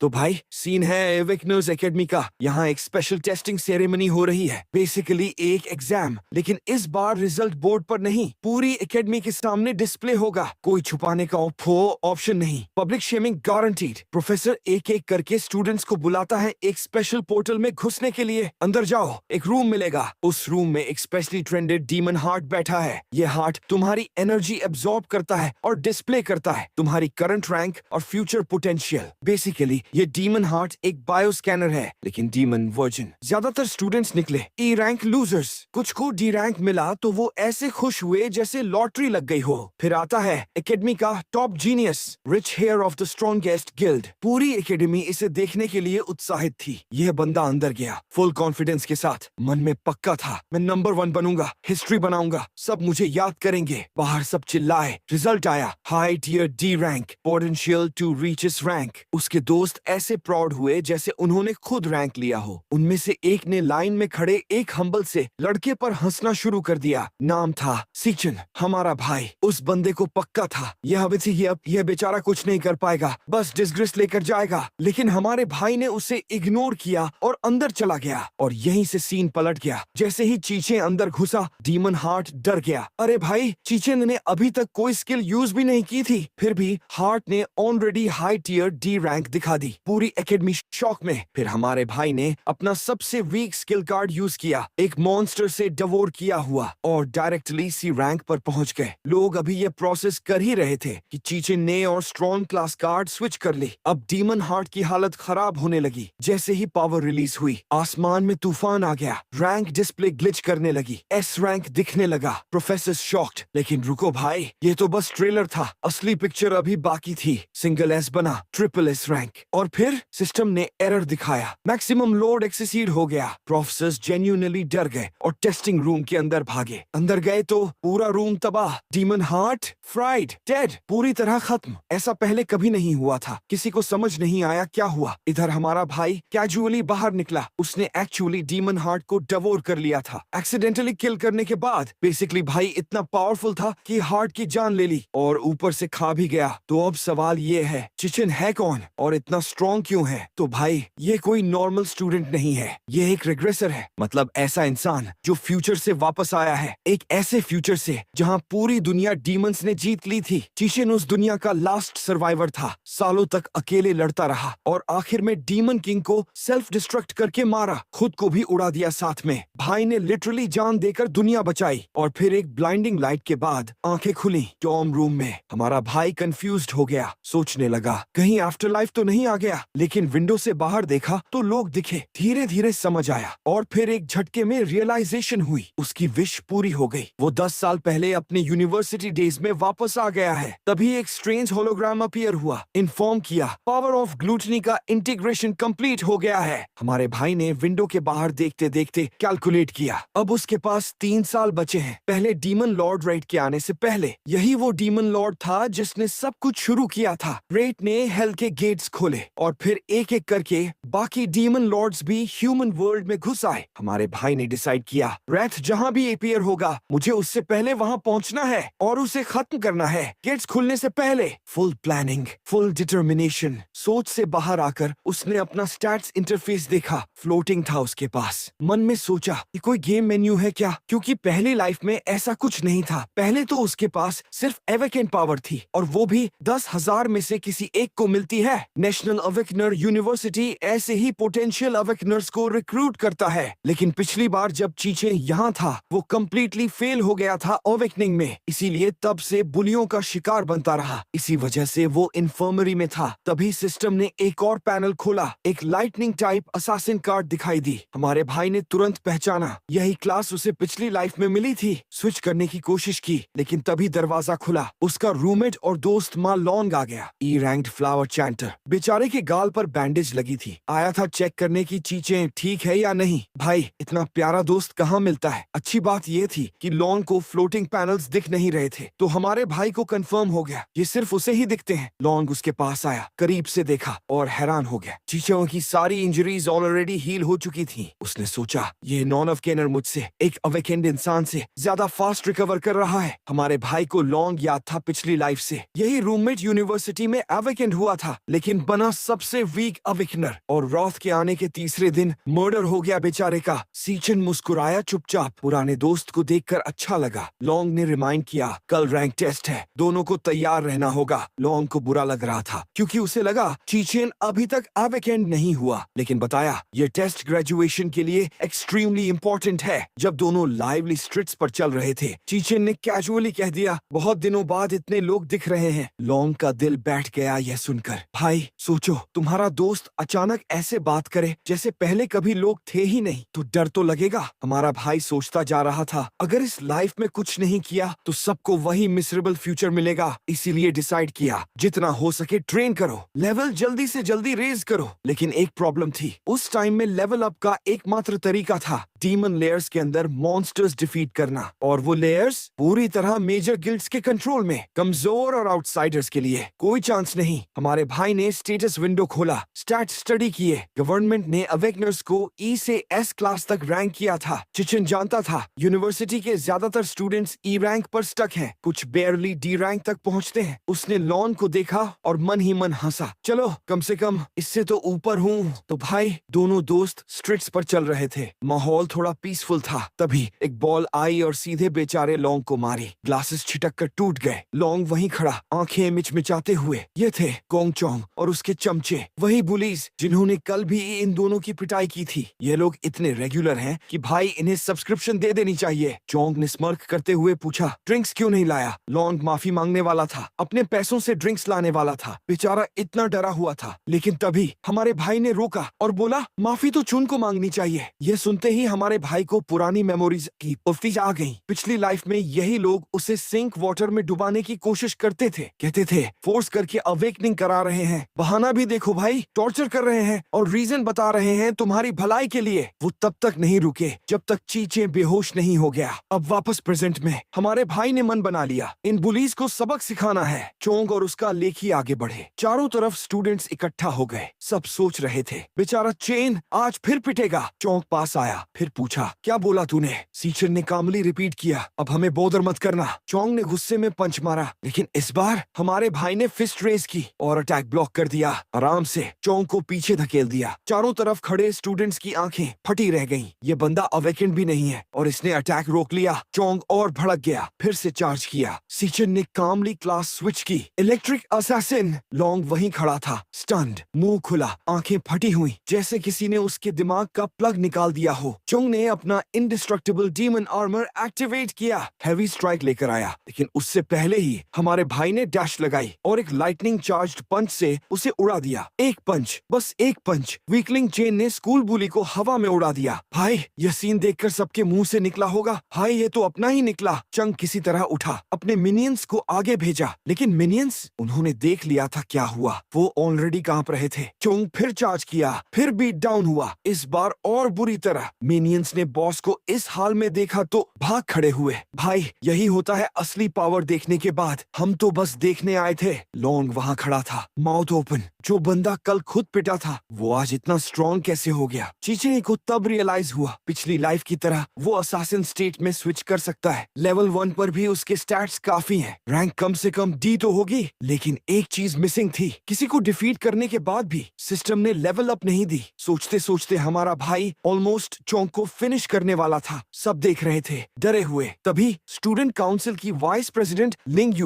तो भाई सीन है एवेकनर्स एकेडमी का। यहाँ एक स्पेशल टेस्टिंग सेरेमनी हो रही है, बेसिकली एक एग्जाम, लेकिन इस बार रिजल्ट बोर्ड पर नहीं, पूरी एकेडमी के सामने डिस्प्ले होगा। कोई छुपाने का ऑप्शन नहीं, पब्लिक शेमिंग गारंटीड। प्रोफेसर एक एक करके स्टूडेंट्स को बुलाता है एक स्पेशल पोर्टल में घुसने के लिए। अंदर जाओ, एक रूम मिलेगा। उस रूम में एक स्पेशली ट्रेंडेड डीमन हार्ट बैठा है। ये हार्ट तुम्हारी एनर्जी एब्जॉर्ब करता है और डिस्प्ले करता है तुम्हारी करंट रैंक और फ्यूचर पोटेंशियल। बेसिकली ये डीमन हार्ट एक बायो स्कैनर है, लेकिन डीमन वर्जन। ज्यादातर स्टूडेंट्स निकले ई रैंक लूजर्स। कुछ को डी रैंक मिला तो वो ऐसे खुश हुए जैसे लॉटरी लग गई हो। फिर आता है एकेडमी का top genius, rich heir of the strongest guild. पूरी एकेडमी इसे देखने के लिए उत्साहित थी। यह बंदा अंदर गया फुल कॉन्फिडेंस के साथ। मन में पक्का था, मैं नंबर 1 बनूंगा, हिस्ट्री बनाऊंगा, सब मुझे याद करेंगे। बाहर सब चिल्लाए। रिजल्ट आया, high tier D rank, potential to reach इस रैंक। उसके दोस्त ऐसे प्राउड हुए जैसे उन्होंने खुद रैंक लिया हो। उनमें से एक ने लाइन में खड़े एक हम्बल से लड़के पर हंसना शुरू कर दिया। नाम था सीचन, हमारा भाई। उस बंदे को पक्का था यह बेचारा कुछ नहीं कर पाएगा, बस डिस्ग्रेस लेकर जाएगा। लेकिन हमारे भाई ने उसे इग्नोर किया और अंदर चला गया। और यहीं से सीन पलट गया। जैसे ही चीचे अंदर घुसा, डीमन हार्ट डर गया। अरे भाई, चीचन ने अभी तक कोई स्किल यूज भी नहीं की थी, फिर भी हार्ट ने already high tier D rank दिखा दी। पूरी एकेडमी शॉक में। फिर हमारे भाई ने अपना सबसे वीक स्किल कार्ड यूज किया, एक मॉन्स्टर से डिवोर किया हुआ, और डायरेक्टली सी रैंक पर पहुंच गए। लोग अभी ये प्रोसेस कर ही रहे थे कि चीचे ने और स्ट्रॉन्ग क्लास कार्ड स्विच कर ली। अब डीमन हार्ट की हालत खराब होने लगी। जैसे ही पावर रिलीज हुई, आसमान में तूफान आ गया। रैंक डिस्प्ले ग्लिच करने लगी, एस रैंक दिखने लगा। प्रोफेसर शॉक्ड, लेकिन रुको भाई, ये तो बस ट्रेलर था, असली पिक्चर अभी बाकी थी। सिंगल एस बना, ट्रिपल एस रैंक, और फिर सिस्टम ने एरर दिखाया, मैक्सिमम लोड एक्सीड हो गया। प्रोफेसर्स जेन्युइनली डर गए और टेस्टिंग रूम के अंदर भागे। अंदर गए तो पूरा रूम तबाह, डीमन हार्ट फ्राइड, डेड, पूरी तरह खत्म। ऐसा पहले कभी नहीं हुआ था। किसी को समझ नहीं आया क्या हुआ। इधर हमारा भाई कैजुअली बाहर निकला। उसने एक्चुअली डीमन हार्ट को डिवोर कर लिया था, एक्सीडेंटली किल करने के बाद। बेसिकली भाई इतना पावरफुल था कि हार्ट की जान ले ली और ऊपर से खा भी गया। तो अब सवाल ये है, चिचिन है कौन और इतना स्ट्रॉन्ग क्यों है? तो भाई ये कोई नॉर्मल स्टूडेंट नहीं है, ये एक रिग्रेसर है। मतलब ऐसा इंसान जो फ्यूचर से वापस आया है, एक ऐसे फ्यूचर से जहां पूरी दुनिया डीमंस ने जीत ली थी। चिचिन उस दुनिया का लास्ट सर्वाइवर था। सालों तक अकेले लड़ता रहा और आखिर में डीमन किंग को सेल्फ डिस्ट्रक्ट करके मारा, खुद को भी उड़ा दिया साथ में। भाई ने लिटरली जान देकर दुनिया बचाई। और फिर एक ब्लाइंडिंग लाइट के बाद आंखें खुली डॉर्म रूम में। हमारा भाई कंफ्यूज्ड हो गया, सोचने लगा कहीं आफ्टर लाइफ तो नहीं आ गया। लेकिन विंडो से बाहर देखा तो लोग दिखे। धीरे धीरे समझ आया और फिर एक झटके में रियलाइजेशन हुई, उसकी विश पूरी हो गई। वो 10 साल पहले अपने यूनिवर्सिटी डेज में वापस आ गया है। तभी एक स्ट्रेंज होलोग्राम अपीयर हुआ, इन्फॉर्म किया पावर ऑफ ग्लूटनी का इंटीग्रेशन कंप्लीट हो गया है। हमारे भाई ने विंडो के बाहर देखते देखते कैलकुलेट किया, अब उसके पास 3 साल बचे हैं। पहले डीमन लॉर्ड रेड के आने से पहले। यही वो डीमन लॉर्ड था जिसने सब कुछ शुरू किया था। रेड ने हेल के गेट्स खोले और फिर एक एक करके बाकी डीमन लॉर्ड्स भी ह्यूमन वर्ल्ड में घुस आए। हमारे भाई ने डिसाइड किया, रैथ जहां भी अपीयर होगा, मुझे उससे पहले वहां पहुंचना है और उसे खत्म करना है गेट्स खुलने से पहले। Full planning, full determination. सोच से बाहर आकर उसने अपना स्टैट्स इंटरफेस देखा, फ्लोटिंग था उसके पास। मन में सोचा कि कोई गेम मेन्यू है क्या, क्योंकि पहली लाइफ में ऐसा कुछ नहीं था। पहले तो उसके पास सिर्फ एवेकेंट पावर थी, और वो भी 10,000 में से किसी एक को मिलती है। नेशनल अवेकनर यूनिवर्सिटी ऐसे ही पोटेंशियल अवेकनर्स को रिक्रूट करता है। लेकिन पिछली बार जब चीचे यहाँ था, वो कम्प्लीटली फेल हो गया था अवेकनिंग में, इसीलिए तब से बुलियों का शिकार बनता रहा। इसी वजह से वो इन्फर्मरी में था। तभी सिस्टम ने एक और पैनल खोला, एक लाइटनिंग टाइप असासिन कार्ड दिखाई दी। हमारे भाई ने तुरंत पहचाना, यही क्लास उसे पिछली लाइफ में मिली थी। स्विच करने की कोशिश की, लेकिन तभी दरवाजा खुला। उसका रूममेट और दोस्त माँ लॉन्ग आ गया, ई रैंक्ड फ्लावर चैंटर। बेचारे के गाल पर बैंडेज लगी थी, आया था चेक करने की चीजें ठीक है या नहीं। भाई इतना प्यारा दोस्त कहाँ मिलता है। अच्छी बात ये थी कि लॉन्ग को फ्लोटिंग पैनल्स दिख नहीं रहे थे, तो हमारे भाई को कंफर्म हो गया ये सिर्फ उसे ही दिखते हैं। लॉन्ग उसके पास आया, करीब से देखा और हैरान हो गया। चीचों की सारी इंजरीज ऑलरेडी हील हो चुकी थी। उसने सोचा ये नॉन ऑफ केनर मुझसे, एक अवेकेंड इंसान से ज्यादा फास्ट रिकवर कर रहा है। हमारे भाई को लॉन्ग याद था पिछली लाइफ से, यही रूममेट यूनिवर्सिटी में अवेकेंड हुआ था, लेकिन बना सबसे वीक अवेकनर। और रॉथ के आने के तीसरे दिन मर्डर हो गया बेचारे का। सीचन मुस्कुराया चुपचाप। पुराने दोस्त को देखकर अच्छा लगा। लॉन्ग ने रिमाइंड किया कल रैंक टेस्ट है, दोनों को तैयार रहना होगा। लॉन्ग को बुरा लग रहा था क्योंकि उसे लगा चीचेन अभी तक अवेकेंड नहीं हुआ, लेकिन बताया ये टेस्ट ग्रेजुएशन के लिए एक्सट्रीमली इम्पोर्टेंट है। जब दोनों लाइवली स्ट्रीट्स पर चल रहे थे, चीचेन ने कैजुअली कह दिया बहुत दिनों बाद इतने लोग दिख रहे हैं। लॉन्ग का दिल बैठ गया यह सुनकर। भाई सोचो तुम्हारा दोस्त अचानक ऐसे बात करे जैसे पहले कभी लोग थे ही नहीं, तो डर तो लगेगा। हमारा भाई सोचता जा रहा था अगर इस लाइफ में कुछ नहीं किया तो सबको वही मिसेरेबल फ्यूचर मिलेगा। इसीलिए डिसाइड किया जितना हो सके ट्रेन करो, लेवल जल्दी से जल्दी रेज करो। लेकिन एक प्रॉब्लम थी, उस टाइम में लेवल अप का एकमात्र तरीका था डीमन लेयर्स के अंदर मॉन्स्टर्स डिफीट करना, और वो लेयर्स पूरी तरह मेजर गिल्ड्स के कंट्रोल में। कमजोर और आउटसाइडर्स के लिए कोई चांस नहीं। हमारे भाई ने स्टेटस विंडो खोला, स्टैट स्टडी किए। गवर्नमेंट ने अवेकनर्स को ई से एस क्लास तक रैंक किया था। चिचन जानता था यूनिवर्सिटी के ज्यादातर स्टूडेंट्स ई रैंक पर स्टक हैं, कुछ बेयरली डी रैंक तक पहुंचते हैं। उसने लॉन को देखा और मन ही मन हंसा, चलो कम से कम इससे तो ऊपर हूँ। तो भाई दोनों दोस्त स्ट्रीट्स पर चल रहे थे। माहौल थोड़ा पीसफुल था। तभी एक बॉल आई और सीधे बेचारे लॉन्ग को मारी। ग्लासेस छिटक कर टूट गए। लॉन्ग वहीं खड़ा, आंखें मिचमिचाते हुए। ये थे गोंग चोंग और उसके चमचे, वही बुलीज जिन्होंने कल भी इन दोनों की पिटाई की थी। ये लोग इतने रेगुलर हैं कि भाई इन्हें सब्सक्रिप्शन दे देनी चाहिए। चोंग ने स्मर्क करते हुए पूछा ड्रिंक्स क्यों नहीं लाया। लॉन्ग माफी मांगने वाला था, अपने पैसों से ड्रिंक्स लाने वाला था। बेचारा इतना डरा हुआ था, लेकिन तभी हमारे भाई ने रोका और बोला माफी तो चुन को मांगनी चाहिए। ये सुनते ही हमारे भाई को पुरानी मेमोरीज की उल्टी आ गई। पिछली लाइफ में यही लोग उसे सिंक वाटर में डुबाने की कोशिश करते थे। कहते थे फोर्स करके अवेकनिंग करा रहे हैं। बहाना भी देखो भाई, टॉर्चर कर रहे हैं और रीजन बता रहे हैं तुम्हारी भलाई के लिए। वो तब तक नहीं रुके जब तक चीचे बेहोश नहीं हो गया। अब वापस प्रेजेंट में हमारे भाई ने मन बना लिया, इन बुलीज को सबक सिखाना है। चोंग और उसका लेखी आगे बढ़े। चारों तरफ स्टूडेंट्स इकट्ठा हो गए। सब सोच रहे थे बेचारा चेन आज फिर पिटेगा। चोंग पास आया, फिर पूछा क्या बोला तूने। सीचन ने कामली रिपीट किया अब हमें बोदर मत करना। चोंग ने गुस्से में पंच मारा, लेकिन इस बार हमारे भाई ने फिस्ट रेज की और अटैक ब्लॉक कर दिया। आराम से चोंग को पीछे धकेल दिया। चारों तरफ खड़े स्टूडेंट्स की आंखें फटी रह गईं। ये बंदा अवेकेंड भी नहीं है और इसने अटैक रोक लिया। चोंग और भड़क गया, फिर से चार्ज किया। सीचन ने कामली क्लास स्विच की। Electric assassin. लॉन्ग वहीं खड़ा था, स्टन्ड, मुंह खुला, आंखें फटी हुई, जैसे किसी ने उसके दिमाग का प्लग निकाल दिया हो। चोंग ने अपना इंडिस्ट्रक्टिबल डीमन आर्मर एक्टिवेट किया, हैवी स्ट्राइक लेकर आया। लेकिन उससे पहले ही हमारे भाई ने डैश लगाई और एक लाइटनिंग चार्ज्ड पंच से उसे उड़ा दिया। एक पंच, बस एक पंच। वीकलिंग चेन ने स्कूल बुली को हवा में उड़ा दिया। भाई यह सीन देखकर सबके मुंह से निकला होगा हाय ये तो अपना ही निकला। चंग किसी तरह उठा, अपने मिनियंस को आगे भेजा, लेकिन मिनियंस उन्होंने देख लिया था क्या हुआ। वो ऑलरेडी कांप रहे थे। चोंग फिर चार्ज किया, फिर बीट डाउन हुआ, इस बार और बुरी तरह। मिनियंस ने बॉस को इस हाल में देखा तो भाग खड़े हुए। भाई यही होता है असली पावर देखने के बाद। हम तो बस देखने आए थे। लॉन्ग वहाँ खड़ा था, माउथ ओपन। जो बंदा कल खुद पिटा था वो आज इतना स्ट्रॉन्ग कैसे हो गया। चीचे को तब रियलाइज हुआ पिछली लाइफ की तरह वो असासिन स्टेट में स्विच कर सकता है। लेवल 1 पर भी उसके स्टैट्स काफी हैं। रैंक कम से कम डी तो होगी, लेकिन एक चीज मिसिंग थी। किसी को डिफीट करने के बाद भी सिस्टम ने लेवल अप नहीं दी। सोचते सोचते हमारा भाई ऑलमोस्ट चोंग को फिनिश करने वाला था। सब देख रहे थे डरे हुए। तभी स्टूडेंट काउंसिल की वाइस प्रेसिडेंट लिंग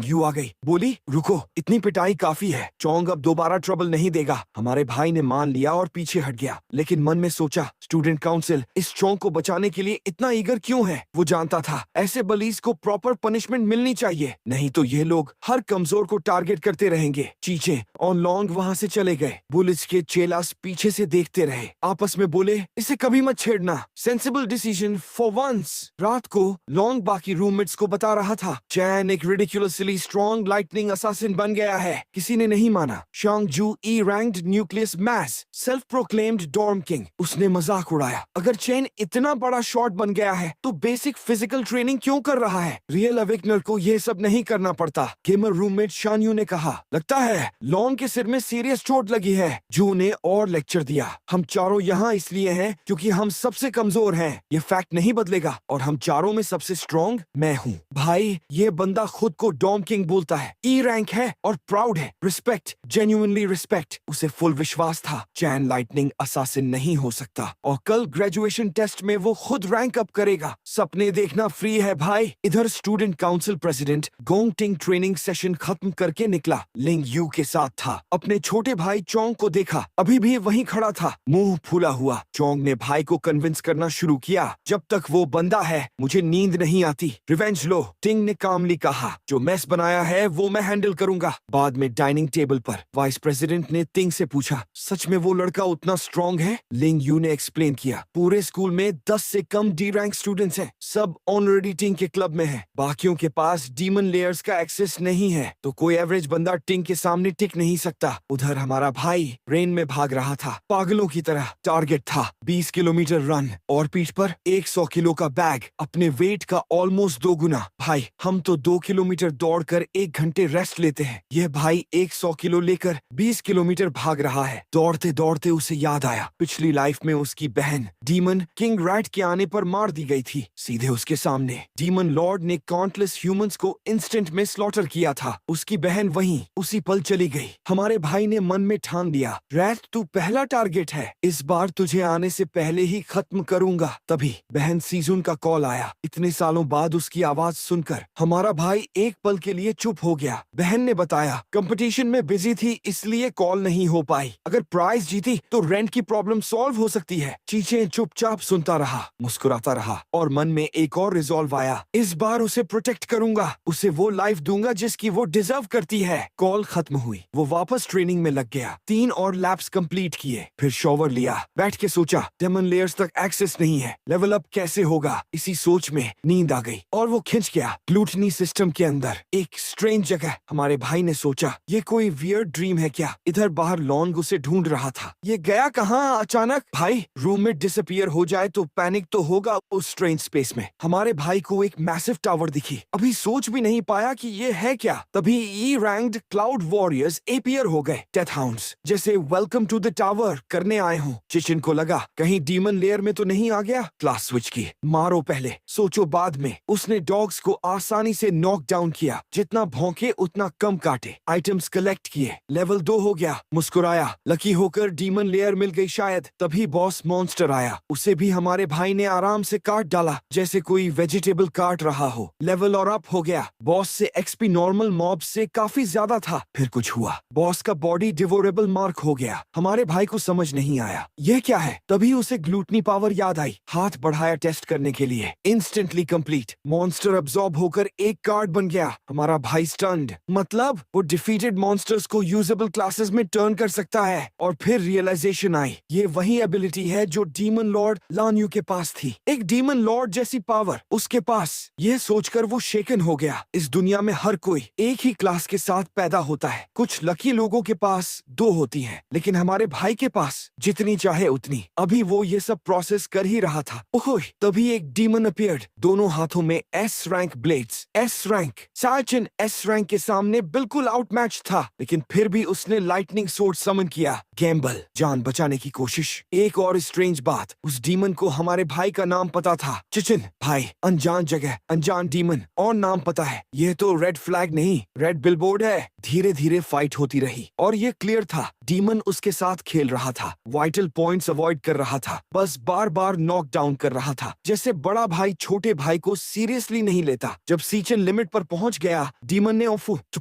यू आ गई। बोली रुको, इतनी पिटाई काफी है। चोंग अब दोबारा ट्रबल नहीं देगा। हमारे भाई ने मान लिया और पीछे हट गया, लेकिन मन में सोचा स्टूडेंट काउंसिल इस चोंग को बचाने के लिए इतना ईगर क्यों है। वो जानता था ऐसे बलीज को प्रॉपर पनिशमेंट मिलनी चाहिए, नहीं तो ये लोग हर कमजोर को टारगेट करते रहेंगे। चीचे और लॉन्ग वहाँ से चले गए। बुलिस के चेलास पीछे से देखते रहे। आपस में बोले इसे कभी मत छेड़ना। करना, सेंसिबल डिसीजन फॉर वंस। रात को लॉन्ग बाकी रूममेट्स को बता रहा था चैन एक रिडिकुलसली स्ट्रॉन्ग लाइटनिंग असासिन बन गया है। किसी ने नहीं माना। Shangju E ranked nucleus mass self proclaimed dorm king. उसने मजाक उड़ाया, अगर चैन इतना बड़ा शॉट बन गया है तो बेसिक फिजिकल ट्रेनिंग क्यों कर रहा है? रियल अवेकनर को यह सब नहीं करना पड़ता। गेमर रूममेट शानयू ने कहा, लगता है लॉन्ग के सिर में सीरियस चोट लगी है। जू ने और लेक्चर दिया, हम चारों यहाँ इसलिए हैं क्योंकि हम सबसे कमजोर हैं। ये फैक्ट नहीं बदलेगा और हम चारों में सबसे स्ट्रॉन्ग मैं हूँ। भाई, ये बंदा खुद को डॉम किंग बोलता है, ई रैंक है और प्राउड है। Respect, genuinely respect. उसे फुल विश्वास था चैन लाइटनिंग असासिन नहीं हो सकता और कल ग्रेजुएशन टेस्ट में वो खुद रैंक अप करेगा। सपने देखना फ्री है भाई। इधर स्टूडेंट काउंसिल प्रेसिडेंट गोंग टिंग ट्रेनिंग सेशन खत्म करके निकला। लिंग यू के साथ था। अपने छोटे भाई चोंग को देखा, अभी भी वहीं खड़ा था, मुंह फूला हुआ। चोंग ने भाई को कन्विंस करना शुरू किया, जब तक वो बंदा है मुझे नींद नहीं आती। रिवेंज लो, टिंग ने कामली कहा। जो मेस बनाया है वो मैं हैंडल करूंगा। बाद में डाइनिंग टेबल पर वाइस प्रेसिडेंट ने टिंग से पूछा, सच में वो लड़का उतना स्ट्रॉन्ग है? लिंग यू ने एक्सप्लेन किया, पूरे स्कूल में 10 से कम डी रैंक स्टूडेंट्स हैं, सब ऑनरेडी टिंग के क्लब में हैं। बाकियों के पास डीमन लेयर्स का एक्सेस नहीं है, तो कोई एवरेज बंदा टिंग के सामने टिक नहीं सकता। उधर हमारा भाई रेन में भाग रहा था, पागलों की तरह। टारगेट था 20 किलोमीटर रन और पीठ पर 100 किलो का बैग, अपने वेट का ऑलमोस्ट 2 गुना। भाई, हम तो 2 किलोमीटर दौड़कर 1 घंटे रेस्ट लेते हैं। यह भाई 100 किलो लेकर 20 किलोमीटर भाग रहा है। दौड़ते दौड़ते उसे याद आया, पिछली लाइफ में उसकी बहन डीमन किंग रैट के आने पर मार दी गई थी, सीधे उसके सामने। डीमन लॉर्ड ने काउंटलेस ह्यूमंस को इंस्टेंट में स्लॉटर किया था। उसकी बहन वहीं उसी पल चली गई। हमारे भाई ने मन में ठान लिया, रैट तू पहला टारगेट है, इस बार तुझे आने से पहले ही खत्म करूंगा। तभी बहन सीजुन का कॉल आया। इतने सालों बाद उसकी आवाज सुनकर हमारा भाई एक पल के लिए चुप हो गया। बहन ने बताया, कंपटीशन में बिजी थी इसलिए कॉल नहीं हो पाई। अगर प्राइज जीती तो रेंट की प्रॉब्लम सॉल्व हो सकती है। चीजें चुपचाप सुनता रहा, मुस्कुराता रहा और मन में एक और रिजॉल्व आया, इस बार उसे प्रोटेक्ट करूंगा, उसे वो लाइफ दूंगा जिसकी वो डिजर्व करती है। कॉल खत्म हुई, वो वापस ट्रेनिंग में लग गया। 3 और लैप्स कंप्लीट किए, फिर शॉवर लिया। बैठ के सोचा, डेमन लेयर्स तक एक्सेस नहीं है, लेवल अप कैसे होगा? इसी सोच में नींद आ गई और वो खिंच गया ग्लूटनी सिस्टम के अंदर, एक स्ट्रेंज जगह। हमारे भाई ने सोचा, ये कोई वियर्ड ड्रीम है क्या? इधर बाहर लॉन्ग उसे ढूंढ रहा था। ये गया कहाँ अचानक? भाई, रूममेट डिसअपीयर हो जाए तो पैनिक तो होगा उस स्ट्रेंज स्पेस में। हमारे भाई को एक मैसिव टावर दिखी, अभी सोच भी नहीं पाया कि ये है क्या। तभी ई रैंक्ड क्लाउड वॉरियर्स अपीयर हो गए, डेथ हाउंड्स, जैसे वेलकम टू द टावर करने आए हों। चिचिन को लगा कहीं डीमन लेयर में तो नहीं आ गया। क्लास स्विच की, मारो पहले सोचो बाद में। उसने डॉग्स को आसानी से नॉक डाउन किया, जितना भौंके उतना कम काटे। आइटम्स कलेक्ट किए, लेवल 2 हो गया। मुस्कुराया, लकी होकर डीमन लेयर मिल गई शायद। तभी बॉस मॉन्स्टर आया, उसे भी हमारे भाई ने आराम से काट डाला, जैसे कोई वेजिटेबल काट रहा हो। लेवल और अप हो गया। बॉस से एक्सपी नॉर्मल मॉब से काफी ज्यादा था। फिर कुछ हुआ, बॉस का बॉडी डिवोरेबल मार्क हो गया। हमारे भाई को समझ नहीं आया यह क्या है। तभी उसे ग्लूटनी पावर याद आई, हाथ बढ़ाया टेस्ट करने के लिए। इंस्टेंटली कंप्लीट, मॉन्स्टर अब्सॉर्ब होकर एक कार्ड बन गया। हमारा भाई स्टन्ड, मतलब वो डिफीटेड मॉन्स्टर्स को यूजेबल क्लासेस में टर्न कर सकता है। और फिर रियलाइजेशन आई, ये वही एबिलिटी है जो डीमन लॉर्ड लान्यू के पास थी, एक डीमन लॉर्ड जैसी पावर उसके पास। यह सोचकर वो शेकन हो गया। इस दुनिया में हर कोई एक ही क्लास के साथ पैदा होता है। कुछ लकी लोगों के पास 2 होती हैं, लेकिन हमारे भाई के पास जितनी चाहे उतनी। अभी वो ये सब प्रोसेस कर ही रहा था। ओह, तभी एक डीमन अपीयर्ड, दोनों हाथों में S rank blades. S rank, सार्चन एस रैंक के सामने बिल्कुल आउटमैच था, लेकिन फिर भी उसने लाइटनिंग सोर्ड समन किया। गैम्बल, जान बचाने की कोशिश। एक और स्ट्रेंज बात, उस डीमन को हमारे भाई का नाम पता था, चिचिन। भाई, अनजान जगह, अनजान डीमन और नाम पता है। ये तो रेड फ्लैग नहीं, रेड बिलबोर्ड है। धीरे धीरे फाइट होती रही और ये क्लियर था, डीमन उसके साथ खेल रहा था, वाइटल पॉइंट्स अवॉइड कर रहा था, बस बार बार नॉक डाउन कर रहा था, जैसे बड़ा भाई छोटे भाई को सीरियसली नहीं लेता। जब सीचन लिमिट पर पहुंच गया, डीमन ने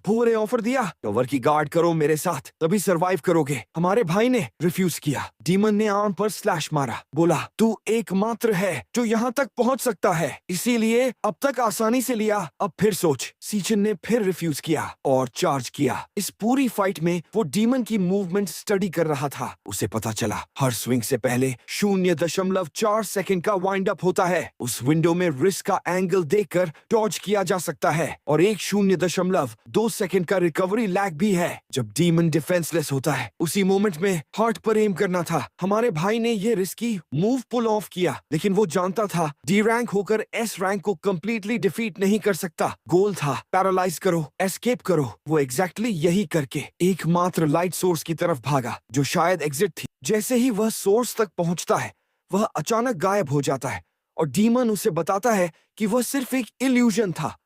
पूरे ऑफर दिया, कवर की गार्ड करो मेरे साथ, तभी सरवाइव करोगे। हमारे भाई ने रिफ्यूज किया। डीमन ने आर्म पर स्लैश मारा, बोला तू एकमात्र है जो यहाँ तक पहुँच सकता है, इसीलिए अब तक आसानी से लिया, अब फिर सोच। सीचन ने फिर रिफ्यूज किया और चार्ज किया। इस पूरी फाइट में वो डीमन की मूवमेंट स्टडी कर रहा था। उसे पता चला हर स्विंग से पहले 0.4 सेकंड का वाइंड अप होता है। उस विंडो में रिस्क का एंगल देखकर डॉज किया जा सकता है और एक 0.2 सेकंड का रिकवरी लैग भी है। जब डीमन डिफेंसलेस होता है उसी मोमेंट में हार्ट पर एम करना था। हमारे भाई ने ये रिस्की मूव पुल ऑफ किया, लेकिन वो जानता था डी रैंक होकर एस रैंक को कंप्लीटली डिफीट नहीं कर सकता। गोल था पैरालाइज करो, एस्केप करो। वो एग्जैक्टली यही करके एकमात्र लाइट सोर्स की तरफ भागा जो शायद एग्जिट थी। जैसे ही वह सोर्स तक पहुंचता है वह अचानक गायब हो जाता है और डीमन उसे बताता है कि वह सिर्फ एक इल्यूजन था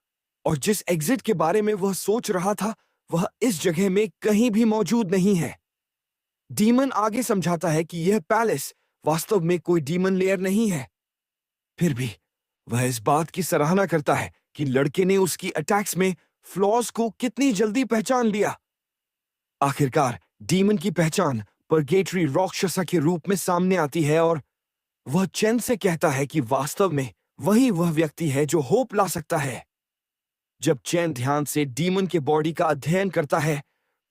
और जिस एग्जिट के बारे में वह सोच रहा था वह इस जगह में कहीं भी मौजूद नहीं है। डीमन आगे समझाता है कि यह पैलेस वास्तव में कोई डीमन लेयर नहीं है। फिर भी वह इस बात की सराहना करता है कि लड़के ने उसकी अटैक्स में फ्लॉज को कितनी जल्दी पहचान लिया। आखिरकार डीमन की पहचान परगेटरी राक्षसा के रूप में सामने आती है और वह चेन से कहता है कि वास्तव में वही वह व्यक्ति है जो होप ला सकता है। जब चैन ध्यान से डीमन के बॉडी का अध्ययन करता है